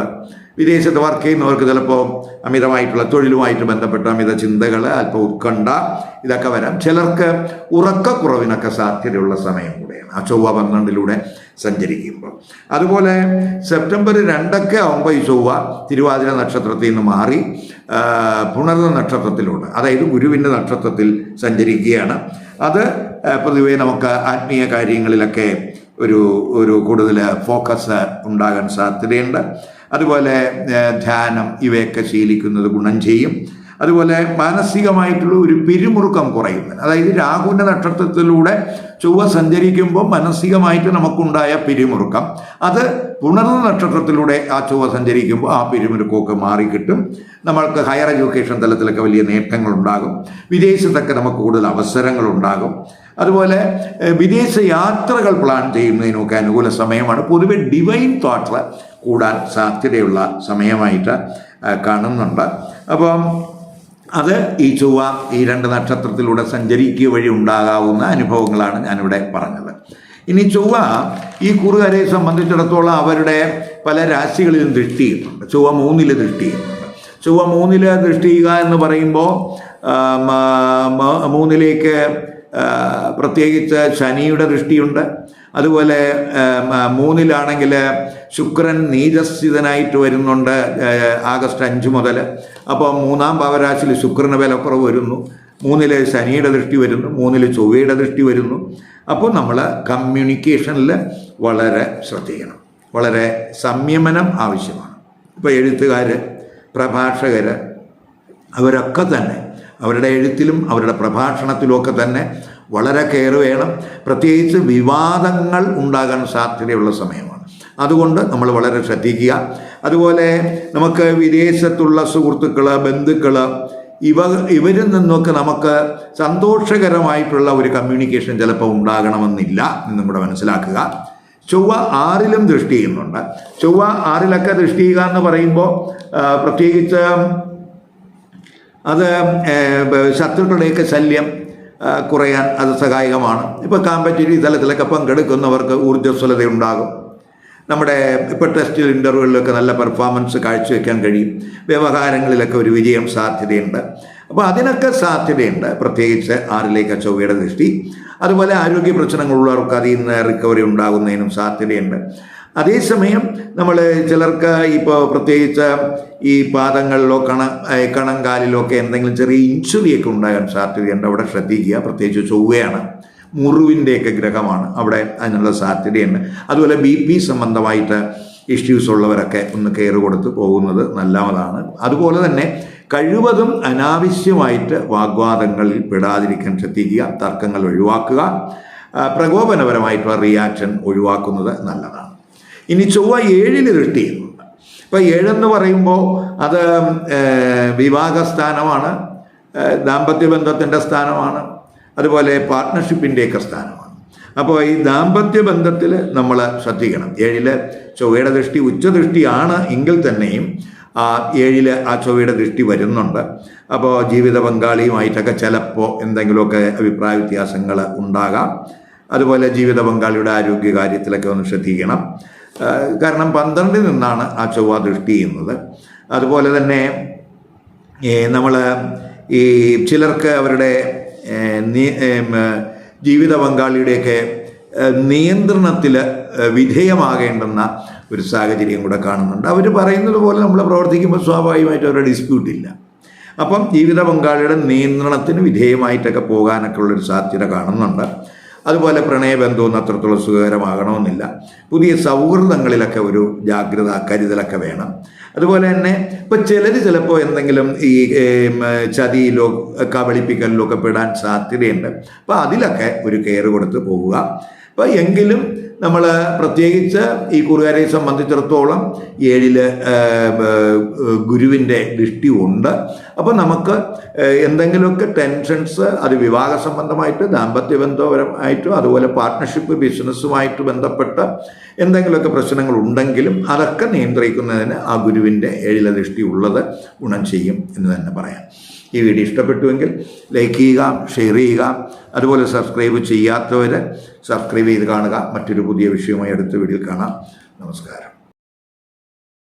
വിദേശത്ത് വർക്ക് ചെയ്യുന്നവർക്ക് ചിലപ്പോൾ അമിതമായിട്ടുള്ള തൊഴിലുമായിട്ട് ബന്ധപ്പെട്ട അമിത ചിന്തകൾ, അല്പം ഉത്കണ്ഠ, ഇതൊക്കെ വരാം. ചിലർക്ക് ഉറക്കക്കുറവിനൊക്കെ സാധ്യതയുള്ള സമയം കൂടെയാണ് ആ ചൊവ്വ 12ലൂടെ സഞ്ചരിക്കുമ്പോൾ. അതുപോലെ സെപ്റ്റംബർ 2 ആകുമ്പോൾ ഈ ചൊവ്വ തിരുവാതിര നക്ഷത്രത്തിൽ നിന്ന് മാറി പുണർന്ന നക്ഷത്രത്തിലൂടെ, അതായത് ഗുരുവിൻ്റെ നക്ഷത്രത്തിൽ സഞ്ചരിക്കുകയാണ്. അത് പൊതുവെ നമുക്ക് ആത്മീയ കാര്യങ്ങളിലൊക്കെ ഒരു കൂടുതൽ ഫോക്കസ് ഉണ്ടാകാൻ സാധ്യതയുണ്ട്. അതുപോലെ ധ്യാനം ഇവയൊക്കെ ശീലിക്കുന്നത് ഗുണം ചെയ്യും. അതുപോലെ മാനസികമായിട്ടുള്ള ഒരു പിരിമുറുക്കം കുറയുന്നത്, അതായത് രാഹുവിൻ്റെ നക്ഷത്രത്തിലൂടെ ചൊവ്വ സഞ്ചരിക്കുമ്പോൾ മാനസികമായിട്ട് നമുക്കുണ്ടായ പിരിമുറുക്കം, അത് പുണർന്ന നക്ഷത്രത്തിലൂടെ ആ ചൊവ്വ സഞ്ചരിക്കുമ്പോൾ ആ പിരിമുറുക്കമൊക്കെ മാറിക്കിട്ടും. നമ്മൾക്ക് ഹയർ എഡ്യൂക്കേഷൻ തലത്തിലൊക്കെ വലിയ നേട്ടങ്ങളുണ്ടാകും. വിദേശത്തൊക്കെ നമുക്ക് കൂടുതൽ അവസരങ്ങളുണ്ടാകും. അതുപോലെ വിദേശ യാത്രകൾ പ്ലാൻ ചെയ്യുന്നതിനൊക്കെ അനുകൂല സമയമാണ്. പൊതുവെ ഡിവൈൻ തോട്ട്സ് കൂടാൻ സാധ്യതയുള്ള സമയമായിട്ട് കാണുന്നുണ്ട്. അപ്പം അത് ഈ ചൊവ്വ ഈ 2 നക്ഷത്രത്തിലൂടെ സഞ്ചരിക്കുക വഴി ഉണ്ടാകാവുന്ന അനുഭവങ്ങളാണ് ഞാനിവിടെ പറഞ്ഞത്. ഇനി ചൊവ്വ ഈ കുറുകാരെ സംബന്ധിച്ചിടത്തോളം അവരുടെ പല രാശികളിലും ദൃഷ്ടി ചെയ്യുന്നുണ്ട്. ചൊവ്വ 3 ദൃഷ്ടി ചെയ്യുന്നുണ്ട്. ചൊവ്വ 3 ദൃഷ്ടി ചെയ്യുക എന്ന് പറയുമ്പോൾ 3 പ്രത്യേകിച്ച് ശനിയുടെ ദൃഷ്ടിയുണ്ട്. അതുപോലെ 3 ശുക്രൻ നീചസ്ഥിതനായിട്ട് വരുന്നുണ്ട് ആഗസ്റ്റ് 5 മുതൽ. അപ്പോൾ 3-ാം ഭാവരാശിയിൽ ശുക്രന് വിലക്കുറവ് വരുന്നു. 3 ശനിയുടെ ദൃഷ്ടി വരുന്നു. 3 ചൊവ്വയുടെ ദൃഷ്ടി വരുന്നു. അപ്പോൾ നമ്മൾ കമ്മ്യൂണിക്കേഷനിൽ വളരെ ശ്രദ്ധിക്കണം. വളരെ സംയമനം ആവശ്യമാണ്. ഇപ്പോൾ എഴുത്തുകാർ, പ്രഭാഷകർ, അവരൊക്കെ തന്നെ അവരുടെ എഴുത്തിലും അവരുടെ പ്രഭാഷണത്തിലുമൊക്കെ തന്നെ വളരെ കെയർ വേണം. പ്രത്യേകിച്ച് വിവാദങ്ങൾ ഉണ്ടാകാൻ സാധ്യതയുള്ള സമയമാണ്. അതുകൊണ്ട് നമ്മൾ വളരെ ശ്രദ്ധിക്കുക. അതുപോലെ നമുക്ക് വിദേശത്തുള്ള സുഹൃത്തുക്കൾ, ബന്ധുക്കൾ, ഇവരിൽ നിന്നൊക്കെ നമുക്ക് സന്തോഷകരമായിട്ടുള്ള ഒരു കമ്മ്യൂണിക്കേഷൻ ചിലപ്പോൾ ഉണ്ടാകണമെന്നില്ല എന്നും കൂടെ മനസ്സിലാക്കുക. ചൊവ്വ 6 ദൃഷ്ടി ചെയ്യുന്നുണ്ട്. ചൊവ്വ 6 ദൃഷ്ടി ചെയ്യുക എന്ന് പറയുമ്പോൾ പ്രത്യേകിച്ച് അത് ശത്രുക്കളുടെയൊക്കെ ശല്യം കുറയാൻ അത് സഹായകമാണ്. ഇപ്പോൾ കോമ്പറ്റീറ്റീവ് തലത്തിലൊക്കെ പങ്കെടുക്കുന്നവർക്ക് ഊർജ്ജസ്വലത ഉണ്ടാകും. നമ്മുടെ ഇപ്പോൾ ടെസ്റ്റ് ഇൻ്റർവ്യൂകളിലൊക്കെ നല്ല പെർഫോമൻസ് കാഴ്ചവെക്കാൻ കഴിയും. വ്യവഹാരങ്ങളിലൊക്കെ ഒരു വിജയം സാധ്യതയുണ്ട്. അപ്പോൾ അതിനൊക്കെ സാധ്യതയുണ്ട്, പ്രത്യേകിച്ച് 6 ചൊവ്വയുടെ ദൃഷ്ടി. അതുപോലെ ആരോഗ്യ പ്രശ്നങ്ങളുള്ളവർക്ക് അതിൽ നിന്ന് റിക്കവറി ഉണ്ടാകുന്നതിനും സാധ്യതയുണ്ട്. അതേസമയം നമ്മൾ ചിലർക്ക് ഇപ്പോൾ പ്രത്യേകിച്ച് ഈ പാദങ്ങളിലോ കണങ്കാലിലോ ഒക്കെ എന്തെങ്കിലും ചെറിയ ഇൻസുറിയൊക്കെ ഉണ്ടാകാൻ സാധ്യതയുണ്ട്. അവിടെ ശ്രദ്ധിക്കുക. പ്രത്യേകിച്ച് ചൊവ്വയാണ്, മുറിവിൻ്റെയൊക്കെ ഗ്രഹമാണ്, അവിടെ അതിനുള്ള സാധ്യതയുണ്ട്. അതുപോലെ BP സംബന്ധമായിട്ട് ഇഷ്യൂസ് ഉള്ളവരൊക്കെ ഒന്ന് കെയർ കൊടുത്ത് പോകുന്നത് നല്ലതാണ്. അതുപോലെ തന്നെ കഴിവതും അനാവശ്യമായിട്ട് വാഗ്വാദങ്ങളിൽ പെടാതിരിക്കാൻ ശ്രദ്ധിക്കുക. തർക്കങ്ങൾ ഒഴിവാക്കുക. പ്രകോപനപരമായിട്ടുള്ള റിയാക്ഷൻ ഒഴിവാക്കുന്നത് നല്ലതാണ്. ഇനി ചൊവ്വ 7 ദൃഷ്ടി ചെയ്യുന്നുണ്ട്. ഇപ്പോൾ 7 എന്ന് പറയുമ്പോൾ അത് വിവാഹസ്ഥാനമാണ്, ദാമ്പത്യബന്ധത്തിൻ്റെ സ്ഥാനമാണ്, അതുപോലെ പാർട്ട്ണർഷിപ്പിൻ്റെയൊക്കെ സ്ഥാനമാണ്. അപ്പോൾ ഈ ദാമ്പത്യ ബന്ധത്തിൽ നമ്മൾ ശ്രദ്ധിക്കണം. 7 ചൊവ്വയുടെ ദൃഷ്ടി ഉച്ചദൃഷ്ടിയാണ് എങ്കിൽ തന്നെയും 7 ആ ചൊവ്വയുടെ ദൃഷ്ടി വരുന്നുണ്ട്. അപ്പോൾ ജീവിത പങ്കാളിയുമായിട്ടൊക്കെ ചിലപ്പോൾ എന്തെങ്കിലുമൊക്കെ അഭിപ്രായ വ്യത്യാസങ്ങൾ ഉണ്ടാകാം. അതുപോലെ ജീവിത പങ്കാളിയുടെ ആരോഗ്യ കാര്യത്തിലൊക്കെ ഒന്ന് ശ്രദ്ധിക്കണം. കാരണം 12 നിന്നാണ് ആ ചൊവ്വ ദൃഷ്ടി ചെയ്യുന്നത്. അതുപോലെ തന്നെ നമ്മൾ ഈ ചിലർക്ക് അവരുടെ ജീവിത പങ്കാളിയുടെയൊക്കെ നിയന്ത്രണത്തിൽ വിധേയമാകേണ്ടുന്ന ഒരു സാഹചര്യം കൂടെ കാണുന്നുണ്ട്. അവർ പറയുന്നത് പോലെ നമ്മൾ പ്രവർത്തിക്കുമ്പോൾ സ്വാഭാവികമായിട്ട് അവരുടെ ഡിസ്പ്യൂട്ടില്ല. അപ്പം ജീവിത പങ്കാളിയുടെ നിയന്ത്രണത്തിന് വിധേയമായിട്ടൊക്കെ പോകാനൊക്കെ ഉള്ളൊരു സാധ്യത കാണുന്നുണ്ട്. അതുപോലെ പ്രണയബന്ധവും അത്രത്തോളം സുഖകരമാകണമെന്നില്ല. പുതിയ സൗഹൃദങ്ങളിലൊക്കെ ഒരു ജാഗ്രത, കരുതലൊക്കെ വേണം. അതുപോലെ തന്നെ ഇപ്പം ചിലപ്പോൾ എന്തെങ്കിലും ഈ ചതിയിലോ കബളിപ്പിക്കലിലോ ഒക്കെ പെടാൻ സാധ്യതയുണ്ട്. അപ്പോൾ അതിലൊക്കെ ഒരു കെയർ കൊടുത്ത് പോവുക. അപ്പോൾ എങ്കിലും നമ്മൾ പ്രത്യേകിച്ച് ഈ കുറുകാരെ സംബന്ധിച്ചിടത്തോളം 7 ഗുരുവിൻ്റെ ദൃഷ്ടി ഉണ്ട്. അപ്പോൾ നമുക്ക് എന്തെങ്കിലുമൊക്കെ ടെൻഷൻസ്, അത് വിവാഹ സംബന്ധമായിട്ട്, ദാമ്പത്യ ബന്ധപരമായിട്ടും, അതുപോലെ പാർട്ട്ണർഷിപ്പ് ബിസിനസ്സുമായിട്ട് ബന്ധപ്പെട്ട എന്തെങ്കിലുമൊക്കെ പ്രശ്നങ്ങൾ ഉണ്ടെങ്കിലും അതൊക്കെ നിയന്ത്രിക്കുന്നതിന് ആ ഗുരുവിൻ്റെ 7 ദൃഷ്ടി ഉള്ളത് ഗുണം ചെയ്യും എന്ന് തന്നെ പറയാം. ഈ വീഡിയോ ഇഷ്ടപ്പെട്ടുവെങ്കിൽ ലൈക്ക് ചെയ്യുക, ഷെയർ ചെയ്യുക. അതുപോലെ സബ്സ്ക്രൈബ് ചെയ്യാത്തവർ സബ്സ്ക്രൈബ് ചെയ്ത് കാണുക. മറ്റൊരു പുതിയ വിഷയവുമായി അടുത്ത വീഡിയോയിൽ കാണാം. നമസ്കാരം.